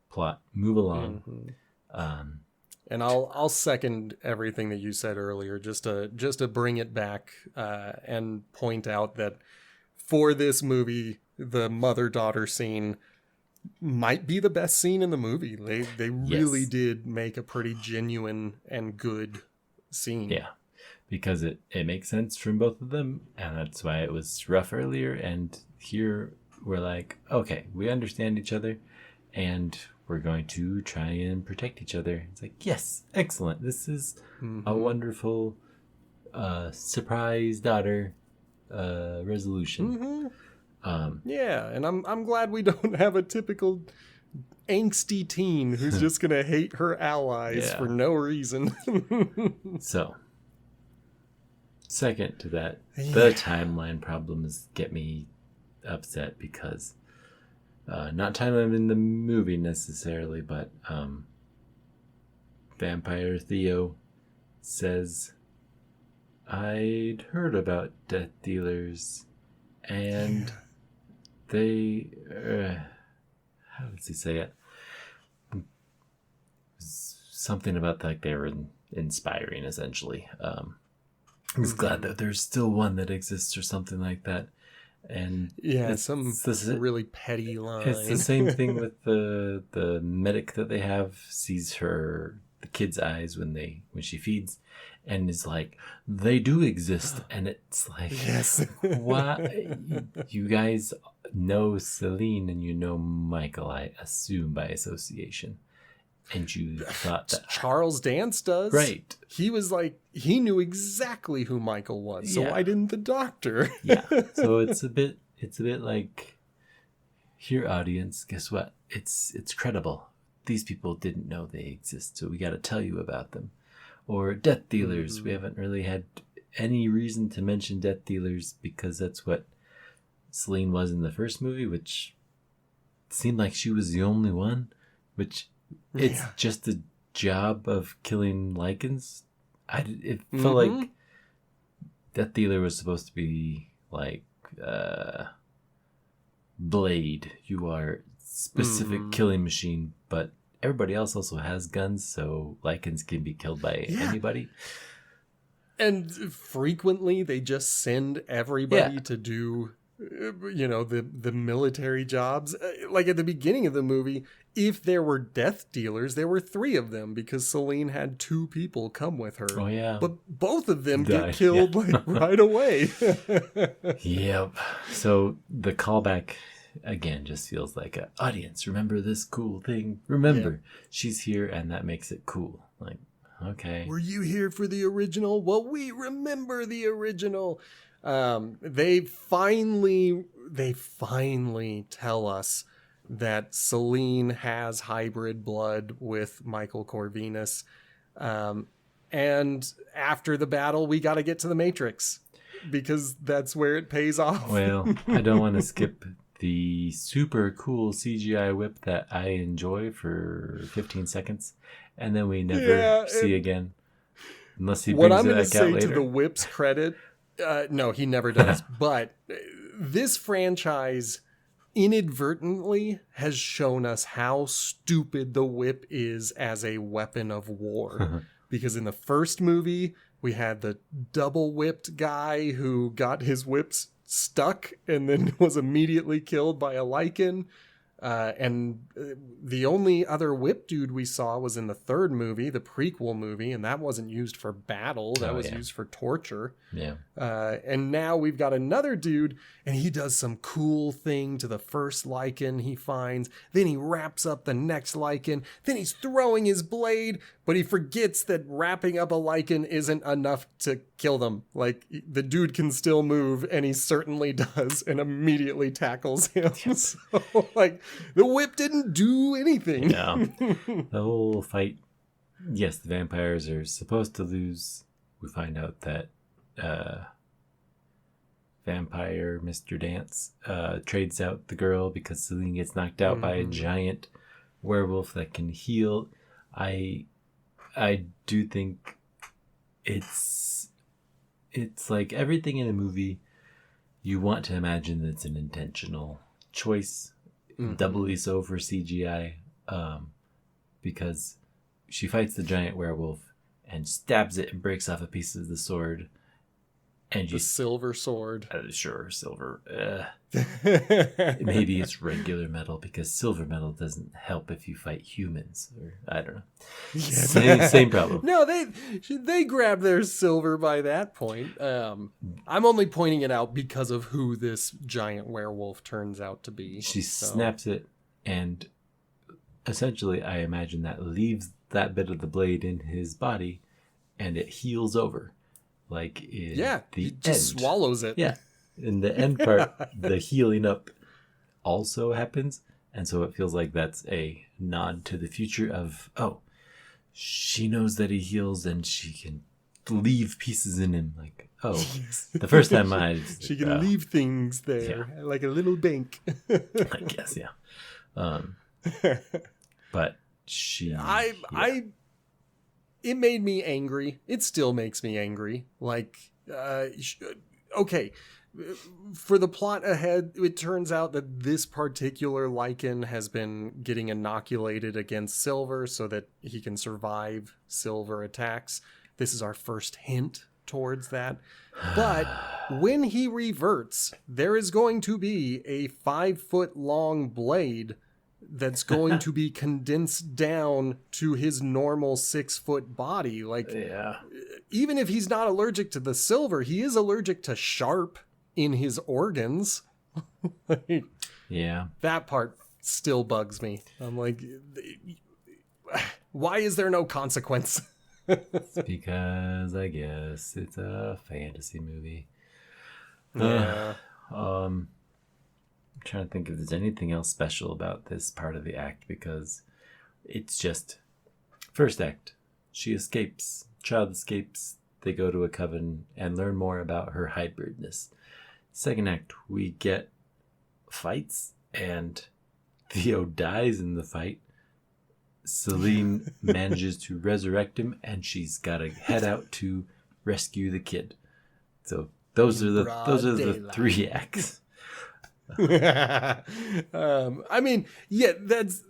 plot move along. And I'll second everything that you said earlier, just to bring it back and point out that for this movie, the mother-daughter scene might be the best scene in the movie. They really did make a pretty genuine and good scene. Yeah, because it makes sense from both of them, and that's why it was rough earlier. And here we're like, okay, we understand each other, and we're going to try and protect each other. It's like, yes, excellent. This is a wonderful surprise daughter resolution. Yeah, and I'm glad we don't have a typical angsty teen who's just gonna hate her allies for no reason. So, second to that, the timeline problems get me upset because not timeline in the movie necessarily, but Vampire Theo says, I'd heard about death dealers, and they how does he say it? Something about like they were inspiring, essentially. He's glad that there's still one that exists or something like that. And it's really petty line. It's the same thing with the medic that they have sees the kid's eyes when she feeds, and is like, they do exist. And it's like, yes. Why? You guys know Celine and you know Michael, I assume, by association. And you thought that Charles Dance does. Right. He was like, he knew exactly who Michael was. So why didn't the doctor? Yeah. So it's a bit like, here, audience, guess what? It's credible. These people didn't know they exist, so we got to tell you about them. Or death dealers. We haven't really had any reason to mention death dealers because that's what Celine was in the first movie, which seemed like she was the only one, which it's just the job of killing Lycans. It felt like death dealer was supposed to be like Blade. You are specific killing machine, but everybody else also has guns, so Lycans can be killed by anybody. And frequently they just send everybody to do, the military jobs. Like at the beginning of the movie, if there were death dealers, there were 3 of them because Celine had 2 people come with her. Oh, yeah. But both of them get killed right away. Yep. So the callback, again, just feels like a audience. Remember this cool thing. Remember, she's here, and that makes it cool. Like, okay. Were you here for the original? Well, we remember the original. They finally tell us that Celine has hybrid blood with Michael Corvinus. And after the battle, we got to get to the Matrix. because that's where it pays off. Well, I don't want to skip the super cool CGI whip that I enjoy for 15 seconds, and then we never see again. Unless he brings what I'm it going to back out say later. to the whip's credit, no, he never does. But this franchise inadvertently has shown us how stupid the whip is as a weapon of war. Because in the first movie, we had the double whipped guy who got his whips stuck and then was immediately killed by a Lycan. And the only other whip dude we saw was in the third movie, the prequel movie, and that wasn't used for battle. That was used for torture. Yeah. And now we've got another dude, and he does some cool thing to the first Lycan he finds. Then he wraps up the next Lycan. Then he's throwing his blade, but he forgets that wrapping up a Lycan isn't enough to kill them. Like, the dude can still move, and he certainly does, and immediately tackles him. So, like, the whip didn't do anything. Yeah. The whole fight, yes, the vampires are supposed to lose. We find out that vampire Mr. Dance trades out the girl because Celine gets knocked out by a giant werewolf that can heal. I do think it's like everything in a movie, you want to imagine that it's an intentional choice, doubly so for CGI, because she fights the giant werewolf and stabs it and breaks off a piece of the sword. And the silver sword. Sure, silver. Maybe it's regular metal because silver metal doesn't help if you fight humans. Or I don't know. Yeah. Same problem. No, they grab their silver by that point. I'm only pointing it out because of who this giant werewolf turns out to be. She snaps it, and essentially, I imagine that leaves that bit of the blade in his body, and it heals over. Like in the end. Just swallows it. Yeah. In the end part, the healing up also happens. And so it feels like that's a nod to the future of, she knows that he heals and she can leave pieces in him. Like, the first time she can leave things there, like a little bank. I guess, yeah. But she... It made me angry. It still makes me angry. Like, okay. For the plot ahead, it turns out that this particular Lycan has been getting inoculated against Silver so that he can survive Silver attacks. This is our first hint towards that. But when he reverts, there is going to be a 5-foot-long blade that's going to be condensed down to his normal 6-foot body. Like, even if he's not allergic to the silver, he is allergic to sharp in his organs. That part still bugs me. I'm like, why is there no consequence? It's because I guess it's a fantasy movie. I'm trying to think if there's anything else special about this part of the act, because it's just first act, she escapes, child escapes, they go to a coven and learn more about her hybridness. Second act, we get fights and Theo dies in the fight. Celine manages to resurrect him and she's got to head out to rescue the kid. So those are the 3 acts. I mean, that's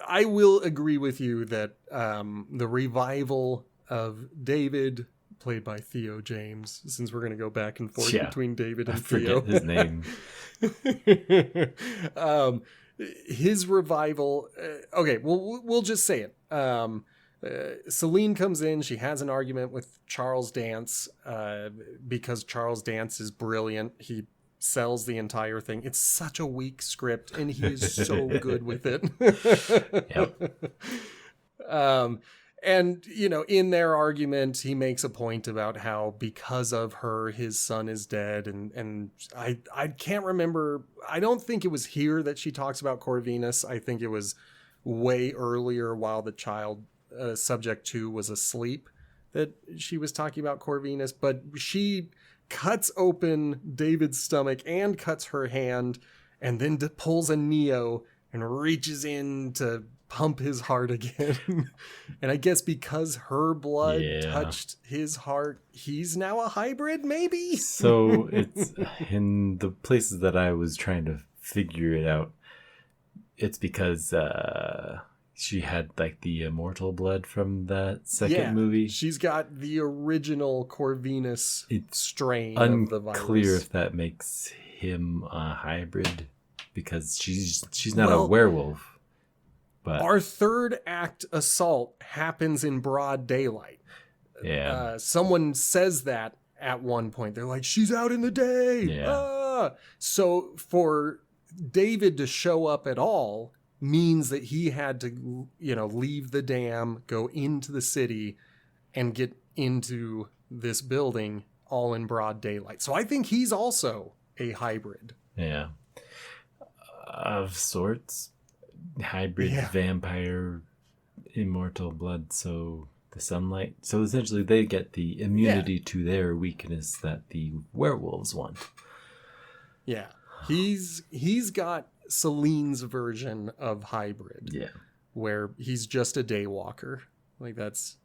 I will agree with you that the revival of David, played by Theo James, since we're going to go back and forth between David and Theo. Forget his name. His revival, we'll just say it. Celine comes in, she has an argument with Charles Dance because Charles Dance is brilliant. He sells the entire thing. It's such a weak script and he is so good with it. And in their argument he makes a point about how because of her his son is dead, and I can't remember, I don't think it was here that she talks about Corvinus. I think it was way earlier while the child subject 2 was asleep that she was talking about Corvinus, but she cuts open David's stomach and cuts her hand, and then pulls a Neo and reaches in to pump his heart again. And I guess because her blood touched his heart, he's now a hybrid, maybe? So it's in the places that I was trying to figure it out. It's because she had like the immortal blood from that second movie. She's got the original Corvinus strain of the virus. Unclear if that makes him a hybrid, because she's not a werewolf. But our third act assault happens in broad daylight. Yeah. Someone says that at one point. They're like, she's out in the day. Yeah. Ah! So for David to show up at all means that he had to, leave the dam, go into the city, and get into this building all in broad daylight. So I think he's also a hybrid. Yeah. Of sorts. Hybrid vampire, immortal blood, so the sunlight. So essentially they get the immunity to their weakness that the werewolves want. Yeah. He's got Celine's version of hybrid. Yeah. Where he's just a daywalker. Like that's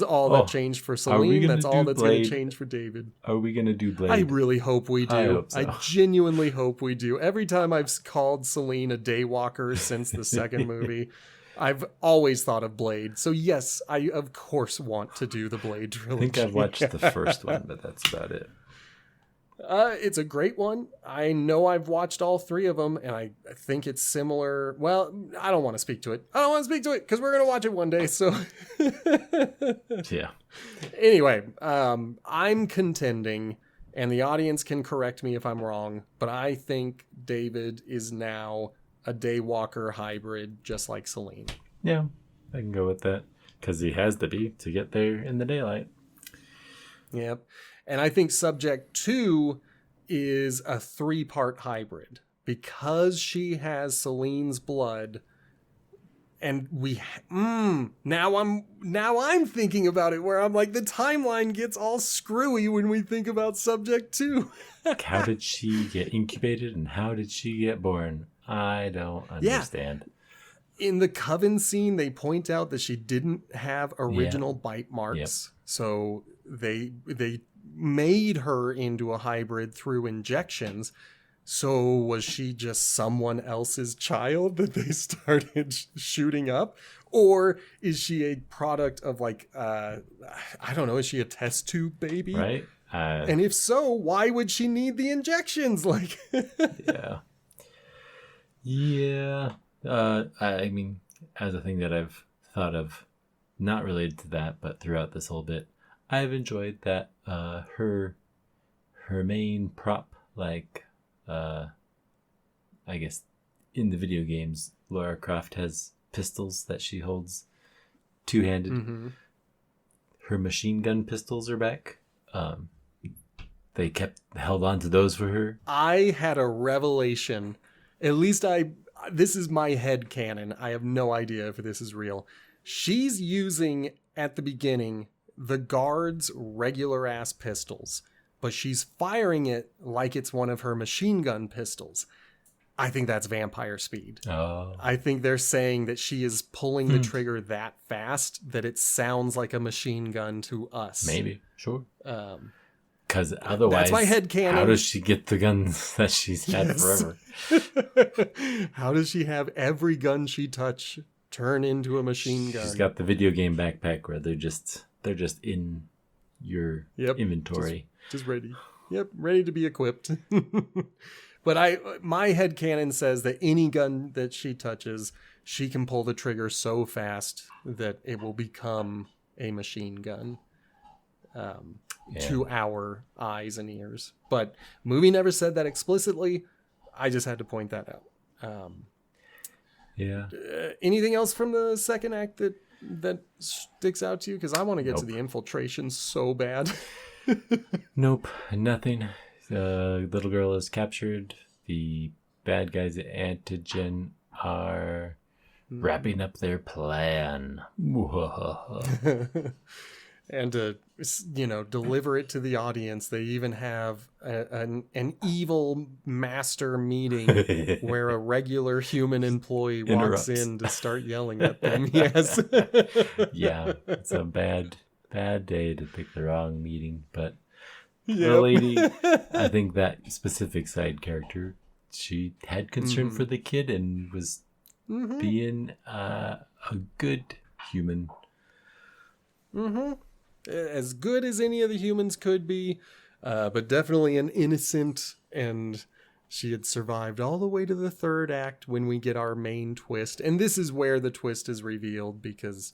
all that changed for Celine. That's all that's going to change for David. Are we going to do Blade? I really hope we do. I hope so. I genuinely hope we do. Every time I've called Celine a daywalker since the second movie, I've always thought of Blade. So yes, I of course want to do the Blade trilogy. I think I've watched the first one, but that's about it. It's a great one. I know I've watched all three of them, and I think it's similar. Well, I don't want to speak to it. I don't want to speak to it because we're going to watch it one day. So, yeah. Anyway, I'm contending, and the audience can correct me if I'm wrong, but I think David is now a daywalker hybrid, just like Celine. Yeah, I can go with that because he has to be to get there in the daylight. Yep. And I think Subject 2 is a 3-part hybrid because she has Celine's blood. And now I'm thinking about it where I'm like, the timeline gets all screwy when we think about Subject 2. How did she get incubated and how did she get born? I don't understand. Yeah. In the Coven scene, they point out that she didn't have original bite marks. Yep. So they made her into a hybrid through injections. So was she just someone else's child that they started shooting up? Or is she a product of I don't know, is she a test tube baby? Right. And if so, why would she need the injections? Yeah. Yeah. I mean, as a thing that I've thought of, not related to that, but throughout this whole bit, I've enjoyed that her main prop, I guess in the video games, Lara Croft has pistols that she holds two-handed. Mm-hmm. Her machine gun pistols are back. They held on to those for her. I had a revelation. At least this is my headcanon. I have no idea if this is real. She's using, at the beginning, the guards' regular-ass pistols, but she's firing it like it's one of her machine gun pistols. I think that's vampire speed. Oh. I think they're saying that she is pulling the trigger that fast that it sounds like a machine gun to us. Maybe. Sure. Because otherwise, that's my headcanon. How does she get the guns that she's had forever? How does she have every gun she touch turn into a machine gun? She's got the video game backpack where they're just in your inventory. Just ready. Yep, ready to be equipped. But my headcanon says that any gun that she touches, she can pull the trigger so fast that it will become a machine gun. To our eyes and ears. But movie never said that explicitly. I just had to point that out. Anything else from the second act that sticks out to you? Because I want to get to the infiltration so bad. Nope, nothing. The little girl is captured. The bad guys at Antigen are wrapping up their plan. and to, deliver it to the audience. They even have an evil master meeting where a regular human employee walks in to start yelling at them. Yes. Yeah, it's a bad day to pick the wrong meeting. But the Yep. lady, I think that specific side character, she had concern for the kid and was being a good human. As good as any of the humans could be, but definitely an innocent, and she had survived all the way to the third act when we get our main twist. And this is where the twist is revealed, because,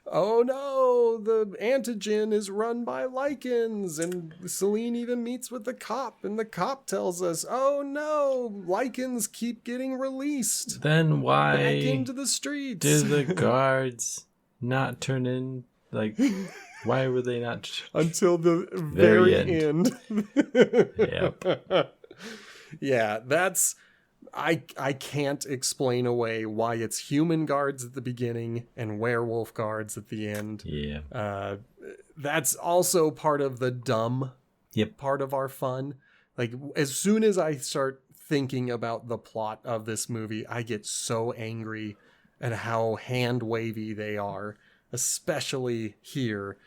oh no, the antigen is run by Lycans, and Celine even meets with the cop, and the cop tells us, oh no, Lycans keep getting released Then why back into the streets. did the guards not turn in? Like, why were they not? Until the very end. Yep. Yeah, that's... I can't explain away why it's human guards at the beginning and werewolf guards at the end. Yeah. That's also part of the dumb part of our fun. Like, as soon as I start thinking about the plot of this movie, I get so angry at how hand-wavy they are, especially here.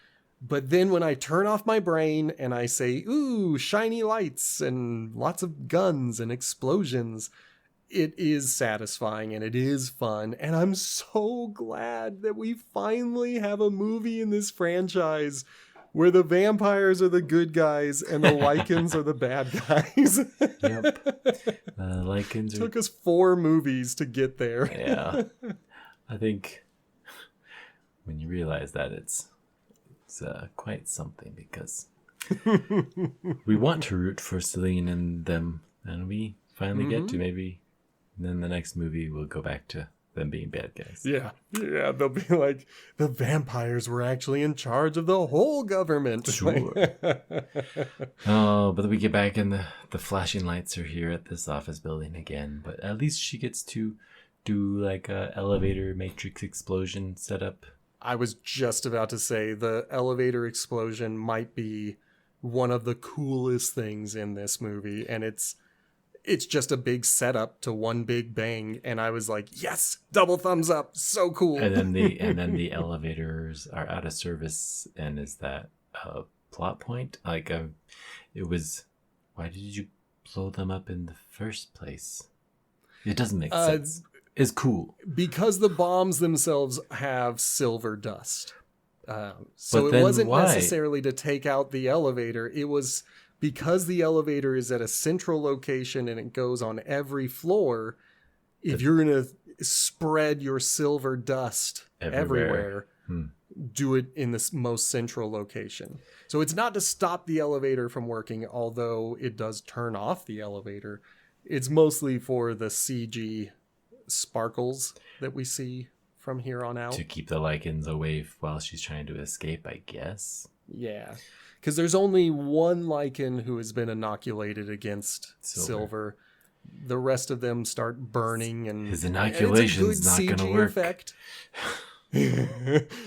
But then when I turn off my brain and I say, ooh, shiny lights and lots of guns and explosions, it is satisfying and it is fun. And I'm so glad that we finally have a movie in this franchise where the vampires are the good guys and the Lycans are the bad guys. Yep. Lycans took us 4 movies to get there. Yeah. I think when you realize that it's quite something, because we want to root for Celine and them, and we finally get to. Maybe then the next movie will go back to them being bad guys. Yeah, they'll be like, the vampires were actually in charge of the whole government. Sure. Oh, but we get back and the flashing lights are here at this office building again, but at least she gets to do like a elevator matrix explosion setup. I was just about to say the elevator explosion might be one of the coolest things in this movie, and it's just a big setup to one big bang, and I was like, yes, double thumbs up, so cool. And then the elevators are out of service, and is that a plot point? Like, it was, why did you blow them up in the first place? It doesn't make sense. Is cool because the bombs themselves have silver dust, so but it wasn't why? necessarily to take out the elevator. It was because the elevator is at a central location and it goes on every floor. If you're gonna spread your silver dust everywhere, do it in the most central location. So it's not to stop the elevator from working, although it does turn off the elevator. It's mostly for the CG sparkles that we see from here on out, to keep the Lycans away while she's trying to escape, I guess. Yeah, because there's only one Lycan who has been inoculated against silver. The rest of them start burning, and his inoculation's not going to work. Effect.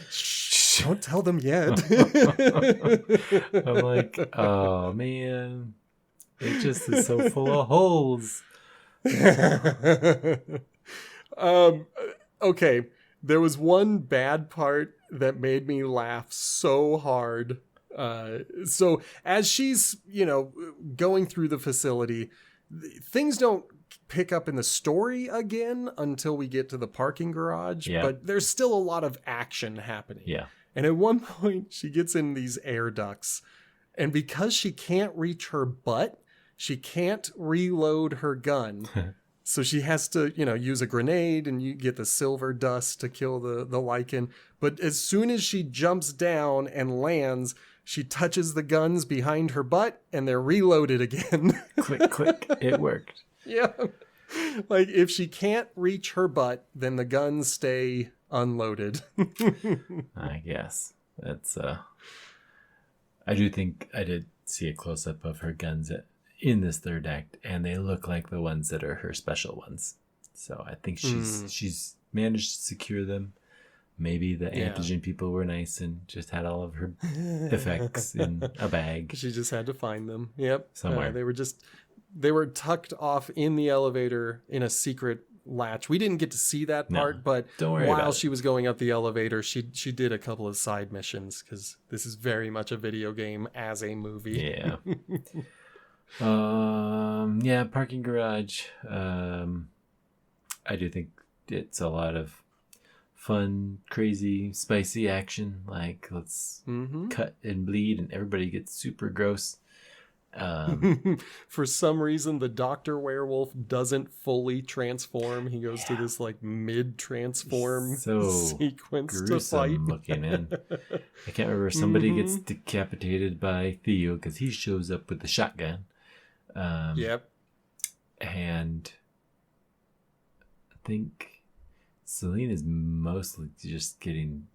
Shh, don't tell them yet. I'm like, oh man, it just is so full of holes. Okay, there was one bad part that made me laugh so hard. So as she's, going through the facility, things don't pick up in the story again until we get to the parking garage, but there's still a lot of action happening. Yeah. And at one point she gets in these air ducts, and because she can't reach her butt, she can't reload her gun. So she has to, use a grenade, and you get the silver dust to kill the Lycan. But as soon as she jumps down and lands, she touches the guns behind her butt, and they're reloaded again. Click. It worked. Yeah. Like, if she can't reach her butt, then the guns stay unloaded. I guess. That's, I do think I did see a close-up of her guns in this third act, and they look like the ones that are her special ones. So I think she's managed to secure them. maybe the antigen people were nice and just had all of her effects in a bag. She just had to find them. Yep. Somewhere. They were tucked off in the elevator in a secret latch. We didn't get to see that part, but while she was going up the elevator, she did a couple of side missions, because this is very much a video game as a movie. Yeah. Parking garage. I do think it's a lot of fun, crazy, spicy action. Like, let's cut and bleed, and everybody gets super gross. For some reason, the Dr. Werewolf doesn't fully transform. He goes to this like mid-transform sequence to fight. Looking, man. I can't remember. Somebody gets decapitated by Theo because he shows up with the shotgun. Yep. And I think Celine is mostly just getting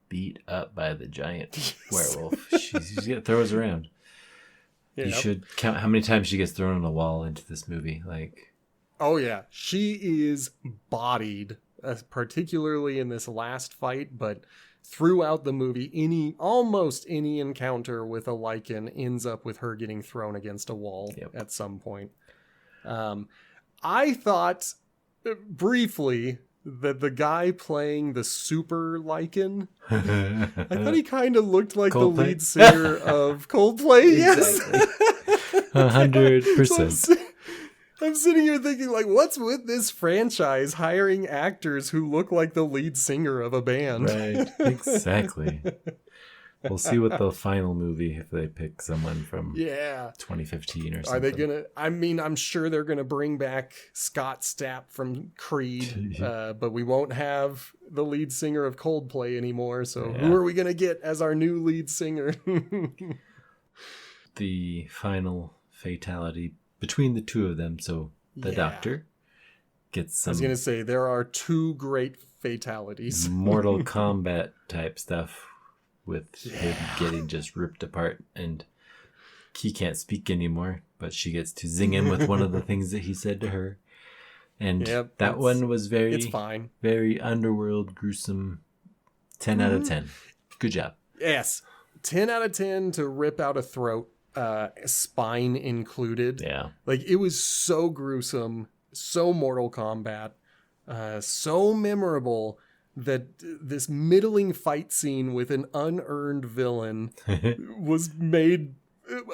beat up by the giant werewolf. She throws around. Yep. You should count how many times she gets thrown on a wall into this movie. Like, oh yeah, she is bodied, particularly in this last fight, but throughout the movie, almost any encounter with a Lycan ends up with her getting thrown against a wall at some point. I thought briefly that the guy playing the super Lycan, I thought he kind of looked like Coldplay? The lead singer of Coldplay. Exactly. Yes. 100%. So I'm sitting here thinking, like, what's with this franchise hiring actors who look like the lead singer of a band? Right, exactly. We'll see what the final movie, if they pick someone from 2015 or something. Are they gonna? I mean, I'm sure they're gonna bring back Scott Stapp from Creed, but we won't have the lead singer of Coldplay anymore. So who are we gonna get as our new lead singer? The final fatality between the two of them. So the doctor gets some. I was gonna say there are two great fatalities. Mortal Kombat type stuff. With him getting just ripped apart, and he can't speak anymore, but she gets to zing him with one of the things that he said to her. And that one was it's fine. Very Underworld, gruesome. 10 out of 10. Good job. Yes. 10 out of 10 to rip out a throat, spine included. Yeah. Like, it was so gruesome, so Mortal Kombat, so memorable, that this middling fight scene with an unearned villain was made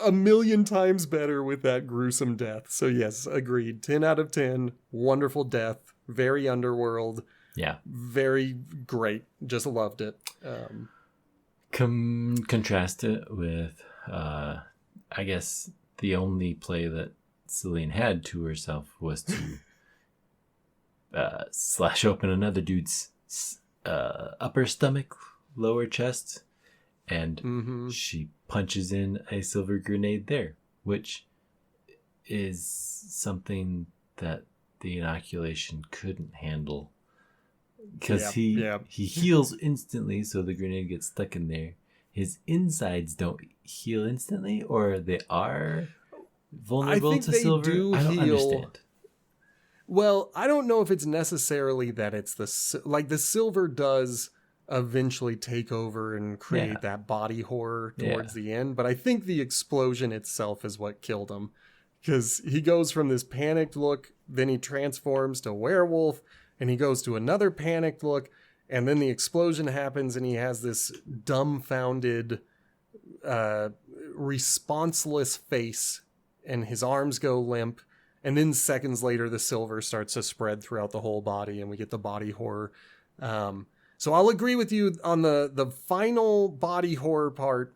a million times better with that gruesome death. So yes, agreed. 10 out of 10. Wonderful death. Very Underworld. Yeah. Very great. Just loved it. Contrast it with, I guess, the only play that Celine had to herself was to slash open another dude's upper stomach, lower chest, and she punches in a silver grenade there, which is something that the inoculation couldn't handle, because he heals instantly, so the grenade gets stuck in there. His insides don't heal instantly, or they are vulnerable to silver. I don't understand. Well, I don't know if it's necessarily that it's the silver does eventually take over and create that body horror towards the end, but I think the explosion itself is what killed him, because he goes from this panicked look, then he transforms to werewolf, and he goes to another panicked look, and then the explosion happens, and he has this dumbfounded, responseless face, and his arms go limp. And then seconds later, the silver starts to spread throughout the whole body, and we get the body horror. So I'll agree with you on the final body horror part.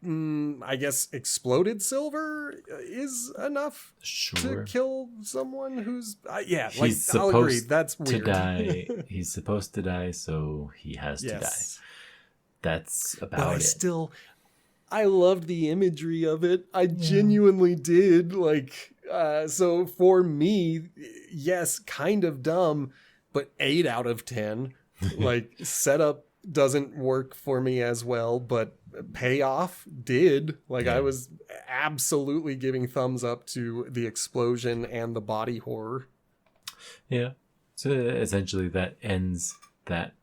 I guess exploded silver is enough to kill someone who's... I'll agree. That's weird. To die. He's supposed to die, so he has to die. That's about it. I loved the imagery of it. I genuinely did. So for me, yes, kind of dumb, but 8 out of 10. Setup doesn't work for me as well, but payoff did. I was absolutely giving thumbs up to the explosion and the body horror. Yeah. So essentially that ends that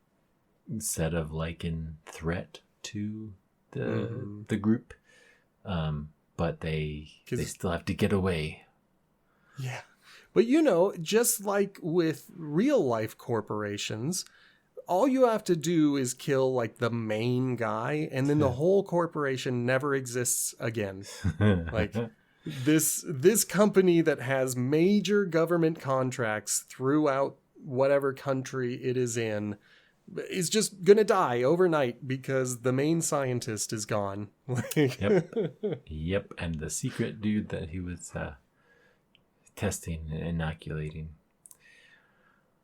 set of Lycan threat to the group, but they still have to get away. Yeah. But just like with real life corporations, all you have to do is kill like the main guy, and then the whole corporation never exists again. Like this company that has major government contracts throughout whatever country it is in is just gonna die overnight because the main scientist is gone. Yep. And the secret dude that he was testing and inoculating.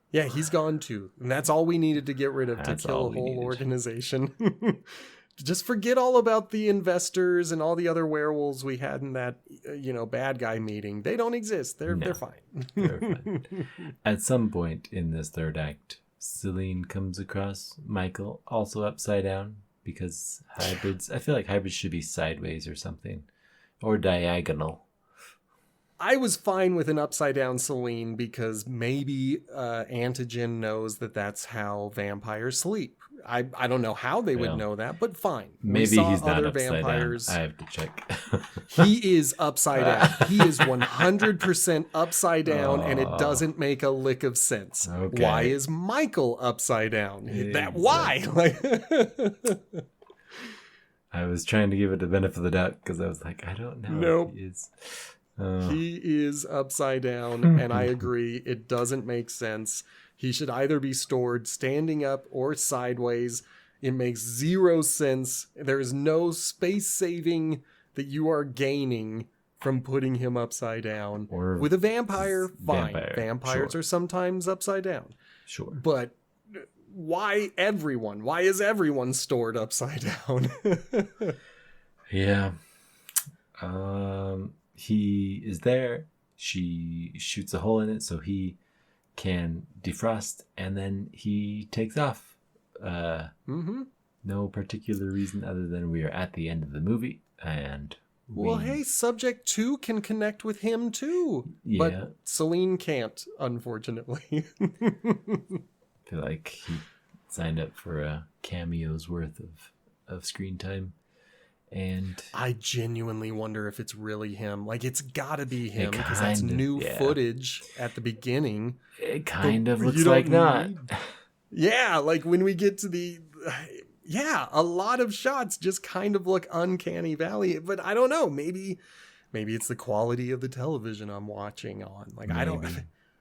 Yeah, he's gone too. And that's all we needed to get rid of to kill a whole organization. Just forget all about the investors and all the other werewolves we had in that, bad guy meeting. They don't exist. They're fine. They're fine. At some point in this third act, Celine comes across Michael also upside down because hybrids. I feel like hybrids should be sideways or something, or diagonal. I was fine with an upside down Celine because maybe Antigen knows that that's how vampires sleep. I don't know how they would know that, but fine. Maybe he's not upside vampires. Down. I have to check. He is upside down. He is 100% upside down, and it doesn't make a lick of sense. Okay. Why is Michael upside down? Exactly. Why? I was trying to give it the benefit of the doubt because I was like, I don't know. Nope. He is upside down, and I agree. It doesn't make sense. He should either be stored standing up or sideways. It makes zero sense. There is no space saving that you are gaining from putting him upside down. Or with a vampire, fine. Vampires are sometimes upside down. Sure. But why everyone? Why is everyone stored upside down? Yeah. He is there. She shoots a hole in it so he can defrost, and then he takes off. No particular reason other than we are at the end of the movie, and hey, Subject 2 can connect with him too. Yeah. But Celine can't, unfortunately. I feel like he signed up for a cameo's worth of screen time. And I genuinely wonder if it's really him. Like, it's gotta be him because that's new footage at the beginning. It kind of looks like not. Yeah, like when we get to a lot of shots just kind of look uncanny valley. But I don't know. Maybe it's the quality of the television I'm watching on. Like, maybe. I don't.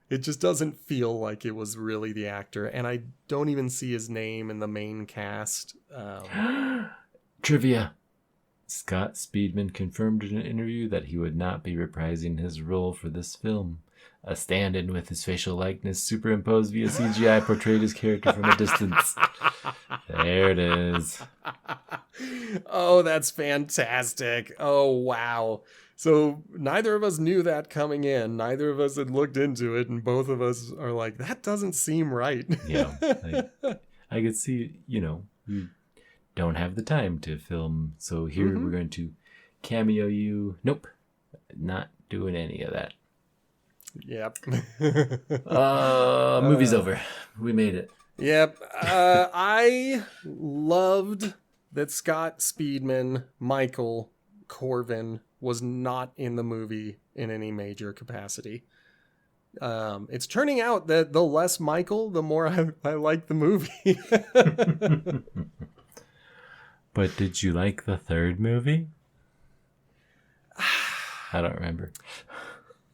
It just doesn't feel like it was really the actor, and I don't even see his name in the main cast. Trivia. Scott Speedman confirmed in an interview that he would not be reprising his role for this film. A stand-in with his facial likeness superimposed via CGI portrayed his character from a distance. There it is. Oh, that's fantastic. Oh, wow. So neither of us knew that coming in. Neither of us had looked into it, and both of us are like, that doesn't seem right. Yeah. I could see, you don't have the time to film, so here we're going to cameo you. Nope, not doing any of that. Yep. Movie's over. We made it. Yep. I loved that Scott Speedman, Michael Corvin, was not in the movie in any major capacity. It's turning out that the less Michael, the more I like the movie. But did you like the third movie? I don't remember.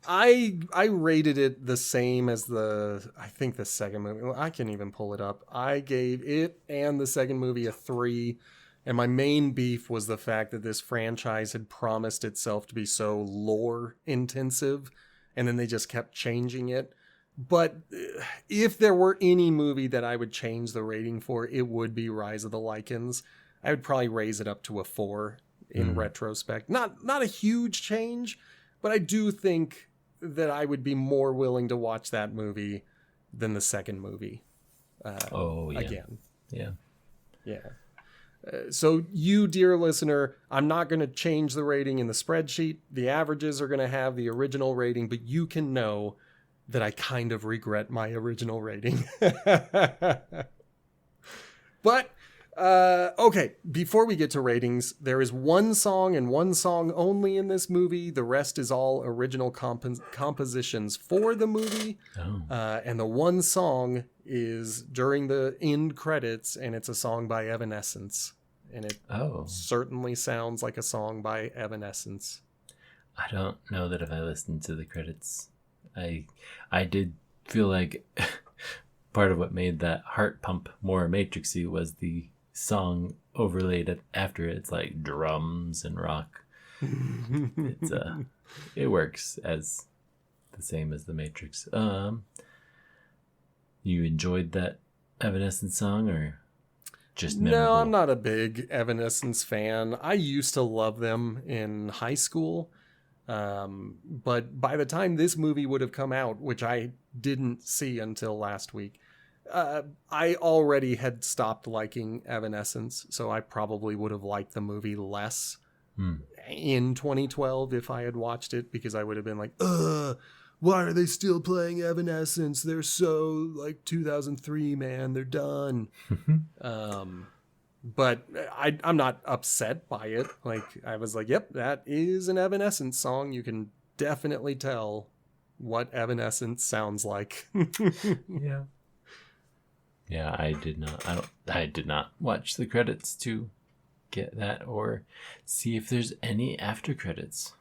I rated it the same as the second movie. Well, I can even pull it up. I gave it and the second movie a 3. And my main beef was the fact that this franchise had promised itself to be so lore intensive, and then they just kept changing it. But if there were any movie that I would change the rating for, it would be Rise of the Lycans. I would probably raise it up to a 4 in retrospect. Not a huge change, but I do think that I would be more willing to watch that movie than the second movie. Again. Yeah. Yeah. So you, dear listener, I'm not going to change the rating in the spreadsheet. The averages are going to have the original rating, but you can know that I kind of regret my original rating. But okay, before we get to ratings, there is one song and one song only in this movie. The rest is all original compositions for the movie. Oh. And the one song is during the end credits, and it's a song by Evanescence. And it certainly sounds like a song by Evanescence. I don't know that if I listened to the credits, I did feel like part of what made that heart pump more Matrixy was the song overlaid after it. It's like drums and rock. It works as the same as the Matrix. You enjoyed that Evanescence song, or just memorable? No, I'm not a big Evanescence fan. I used to love them in high school. But by the time this movie would have come out, which I didn't see until last week, I already had stopped liking Evanescence, so I probably would have liked the movie less in 2012 if I had watched it, because I would have been like, why are they still playing Evanescence? They're so, like, 2003, man. They're done. But I'm not upset by it. Like, I was like, yep, that is an Evanescence song. You can definitely tell what Evanescence sounds like. Yeah. Yeah, I did not watch the credits to get that or see if there's any after credits.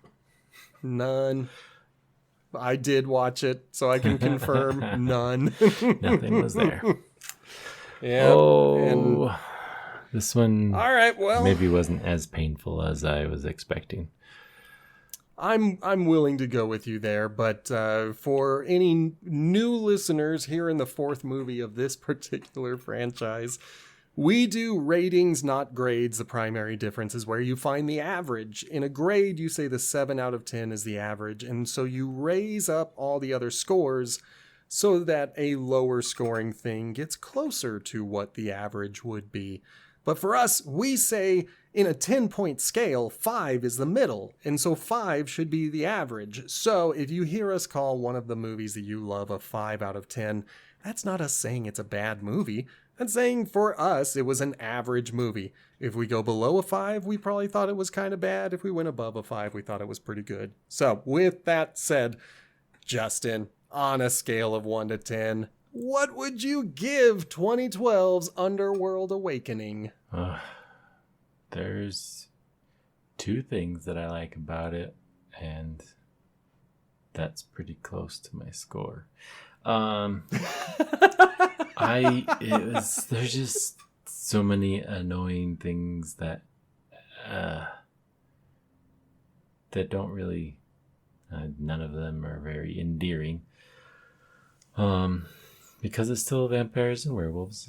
None. I did watch it, so I can confirm none. Nothing was there. Yeah. Oh, this one all right, well, maybe wasn't as painful as I was expecting. I'm willing to go with you there, but for any new listeners here in the fourth movie of this particular franchise, we do ratings, not grades. The primary difference is where you find the average. In a grade, you say the 7 out of 10 is the average, and so you raise up all the other scores so that a lower scoring thing gets closer to what the average would be. But for us, we say in a 10-point scale, 5 is the middle, and so 5 should be the average. So if you hear us call one of the movies that you love a 5 out of 10, that's not us saying it's a bad movie. That's saying for us, it was an average movie. If we go below a 5, we probably thought it was kind of bad. If we went above a 5, we thought it was pretty good. So with that said, Justin, on a scale of 1 to 10, what would you give 2012's Underworld Awakening? There's 2 things that I like about it, and that's pretty close to my score. There's just so many annoying things that don't really, none of them are very endearing. Because it's still vampires and werewolves,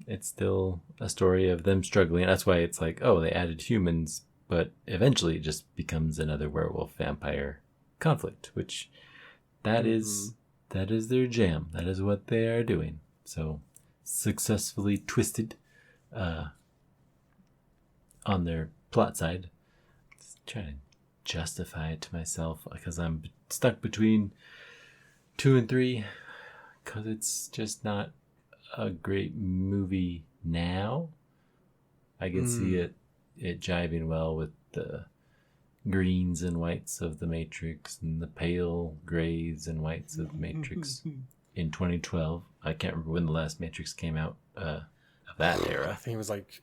it's still a story of them struggling. That's why it's like, oh, they added humans, but eventually it just becomes another werewolf vampire conflict, which that is their jam. That is what they are doing. So successfully twisted on their plot side. Just trying to justify it to myself because I'm stuck between 2 and 3 because it's just not a great movie now. I can see it jiving well with the greens and whites of the Matrix and the pale grays and whites of the Matrix in 2012. I can't remember when the last Matrix came out of that era. I think it was like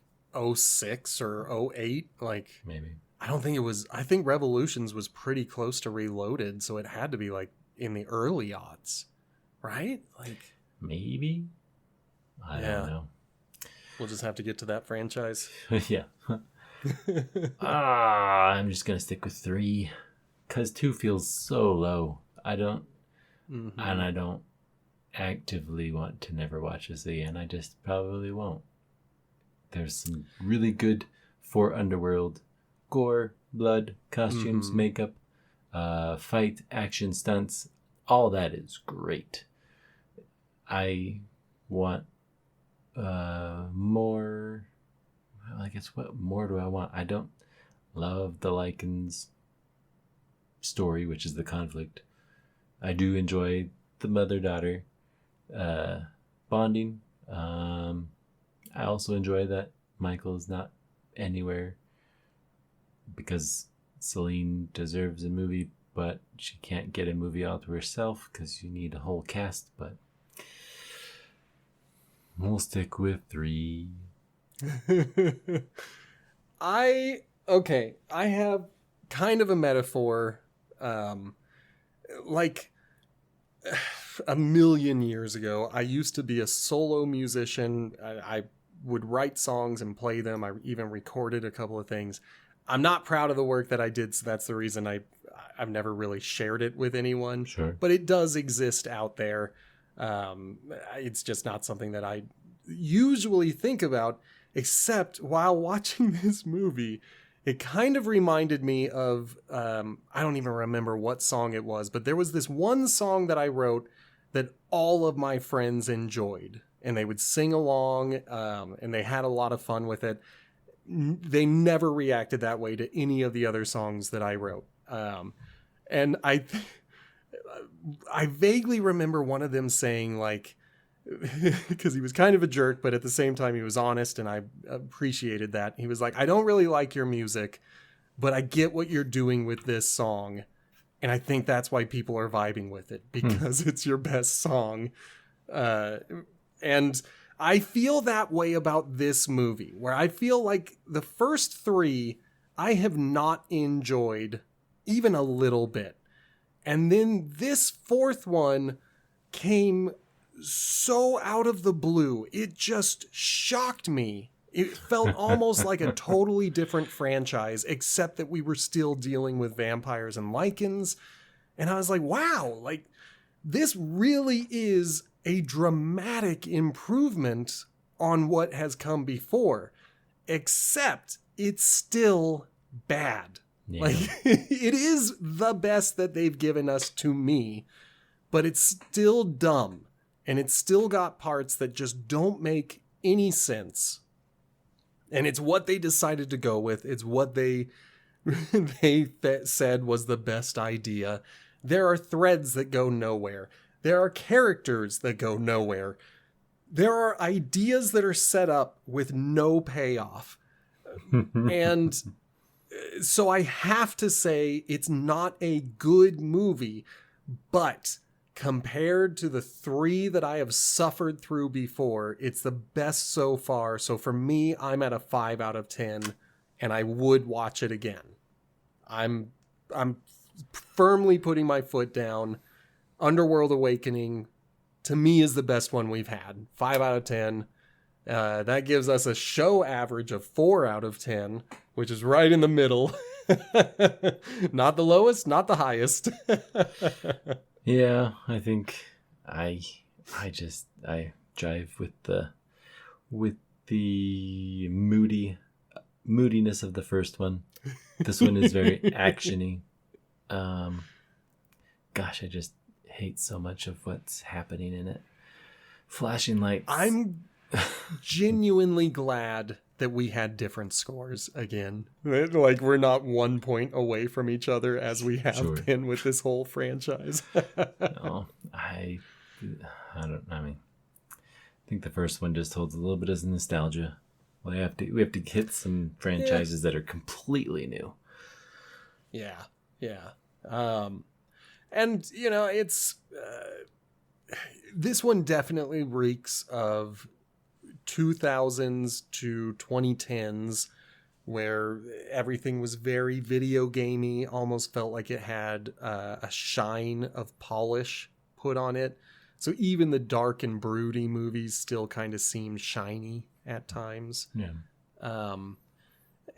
06 or 08. Like, maybe. I don't think it was. I think Revolutions was pretty close to Reloaded, so it had to be like in the early aughts, right? Like, maybe. I don't know. We'll just have to get to that franchise. Yeah. I'm just gonna stick with 3 because 2 feels so low. I don't actively want to never watch this again. I just probably won't. There's some really good for Underworld gore, blood, costumes, makeup, fight, action, stunts. All that is great. I want more. Well, I guess what more do I want? I don't love the Lycans story, which is the conflict. I do enjoy the mother-daughter bonding. I also enjoy that Michael is not anywhere because Celine deserves a movie, but she can't get a movie all to herself because you need a whole cast. But we'll stick with 3. I have kind of a metaphor, like a million years ago. I used to be a solo musician. I would write songs and play them. I even recorded a couple of things. I'm not proud of the work that I did, so that's the reason I've never really shared it with anyone. Sure. But it does exist out there. It's just not something that I usually think about, except while watching this movie. It kind of reminded me of, I don't even remember what song it was, but there was this one song that I wrote that all of my friends enjoyed. And they would sing along, and they had a lot of fun with it. They never reacted that way to any of the other songs that I wrote. And I vaguely remember one of them saying, like, because he was kind of a jerk, but at the same time he was honest, and I appreciated that. He was like, I don't really like your music, but I get what you're doing with this song, and I think that's why people are vibing with it, because it's your best song. And I feel that way about this movie, where I feel like the first 3 I have not enjoyed even a little bit. And then this 4th one came so out of the blue. It just shocked me. It felt almost like a totally different franchise, except that we were still dealing with vampires and Lycans. And I was like, wow, like this really is a dramatic improvement on what has come before, except it's still bad. Yeah. Like it is the best that they've given us to me, but it's still dumb. And it's still got parts that just don't make any sense. And it's what they decided to go with. It's what they said was the best idea. There are threads that go nowhere. There are characters that go nowhere. There are ideas that are set up with no payoff. And so I have to say it's not a good movie, but compared to the 3 that I have suffered through before, it's the best so far. So for me, I'm at a 5 out of 10, and I would watch it again. I'm firmly putting my foot down. Underworld Awakening, to me, is the best one we've had. 5 out of 10. That gives us a show average of 4 out of 10, which is right in the middle. Not the lowest, not the highest. Yeah, I think I jive with the moodiness of the first one. This one is very actiony. Gosh, I just hate so much of what's happening in it. Flashing lights. I'm genuinely glad that we had different scores again. Like we're not 1 point away from each other as we have been with this whole franchise. No, I think the first one just holds a little bit of nostalgia. We have to hit some franchises that are completely new. Yeah. And it's this one definitely reeks of 2000s to 2010s, where everything was very video gamey, almost felt like it had a shine of polish put on it. So even the dark and broody movies still kind of seem shiny at times. Yeah.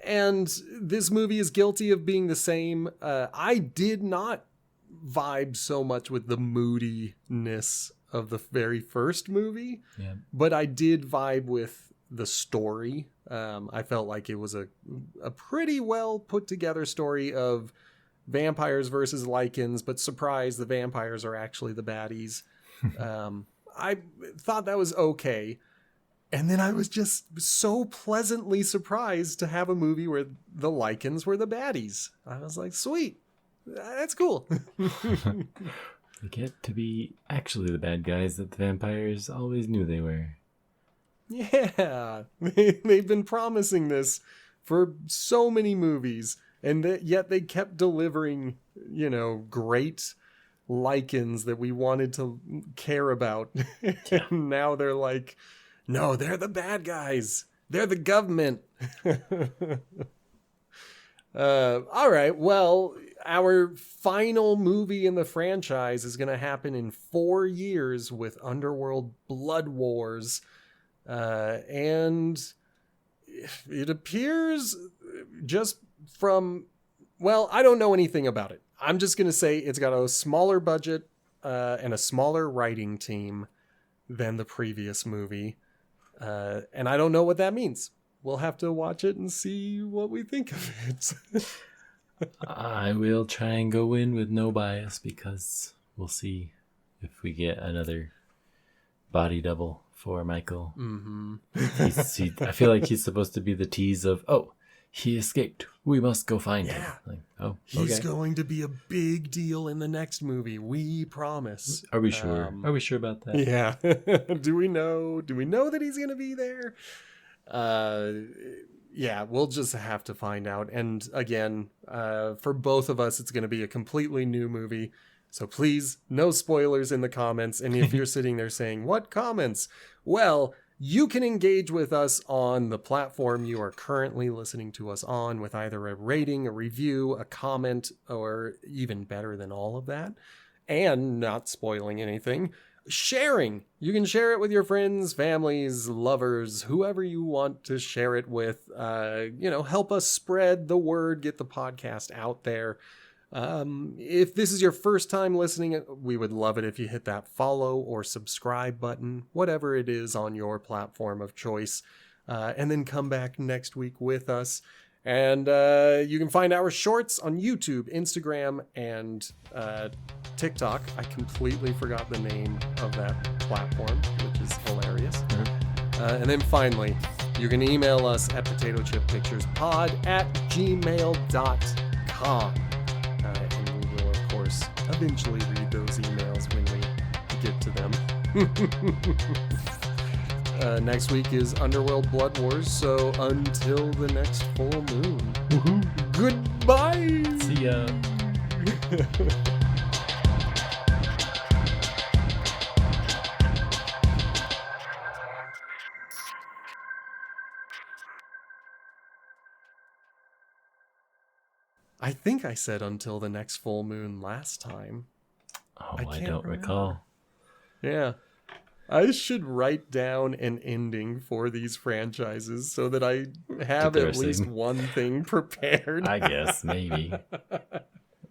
And this movie is guilty of being the same. I did not vibe so much with the moodiness of the very first movie, but I did vibe with the story. I felt like it was a pretty well put together story of vampires versus Lycans, but surprise, the vampires are actually the baddies. I thought that was okay. And then I was just so pleasantly surprised to have a movie where the Lycans were the baddies. I was like, sweet. That's cool. They get to be actually the bad guys that the vampires always knew they were. Yeah, they've been promising this for so many movies, and yet they kept delivering, great Lycans that we wanted to care about. Yeah. And now they're like, no, they're the bad guys. They're the government. All right. Well, our final movie in the franchise is going to happen in 4 years with Underworld Blood Wars. And it appears just from, well, I don't know anything about it. I'm just going to say it's got a smaller budget and a smaller writing team than the previous movie. And I don't know what that means. We'll have to watch it and see what we think of it. I will try and go in with no bias because we'll see if we get another body double for Michael. Mm-hmm. I feel like he's supposed to be the tease of, oh, he escaped. We must go find him. Like, oh, he's going to be a big deal in the next movie. We promise. Are we sure? Are we sure about that? Yeah. Do we know that he's going to be there? Yeah, we'll just have to find out. And again, for both of us, it's going to be a completely new movie. So please, no spoilers in the comments. And if you're sitting there saying, what comments? Well, you can engage with us on the platform you are currently listening to us on with either a rating, a review, a comment, or even better than all of that. And not spoiling anything, sharing. You can share it with your friends, families, lovers, whoever you want to share it with. Help us spread the word, get the podcast out there. If this is your first time listening, we would love it if you hit that follow or subscribe button, whatever it is on your platform of choice, and then come back next week with us. And you can find our shorts on YouTube, Instagram, and TikTok. I completely forgot the name of that platform, which is hilarious. Mm-hmm. And then finally, you can email us at potatochippicturesPod@gmail.com. And we will, of course, eventually read those emails when we get to them. Next week is Underworld Blood Wars, so until the next full moon. Woohoo. Goodbye! See ya! I think I said until the next full moon last time. Oh, I don't recall. Yeah. I should write down an ending for these franchises so that I have at least one thing prepared. I guess, maybe.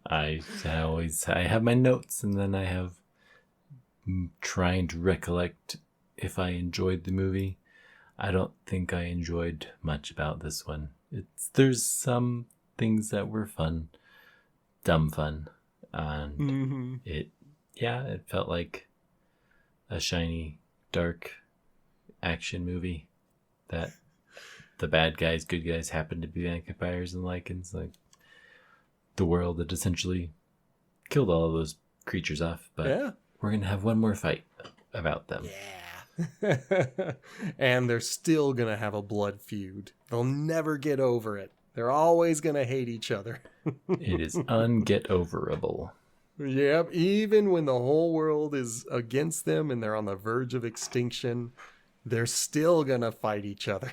I have my notes, and then I have trying to recollect if I enjoyed the movie. I don't think I enjoyed much about this one. There's some things that were fun, dumb fun, and it felt like a shiny, dark action movie that the bad guys, good guys happen to be vampires and Lycans, like the world that essentially killed all of those creatures off. But we're gonna have one more fight about them. Yeah. And they're still gonna have a blood feud. They'll never get over it. They're always gonna hate each other. It is unget-overable. Yep, even when the whole world is against them and they're on the verge of extinction, they're still gonna fight each other.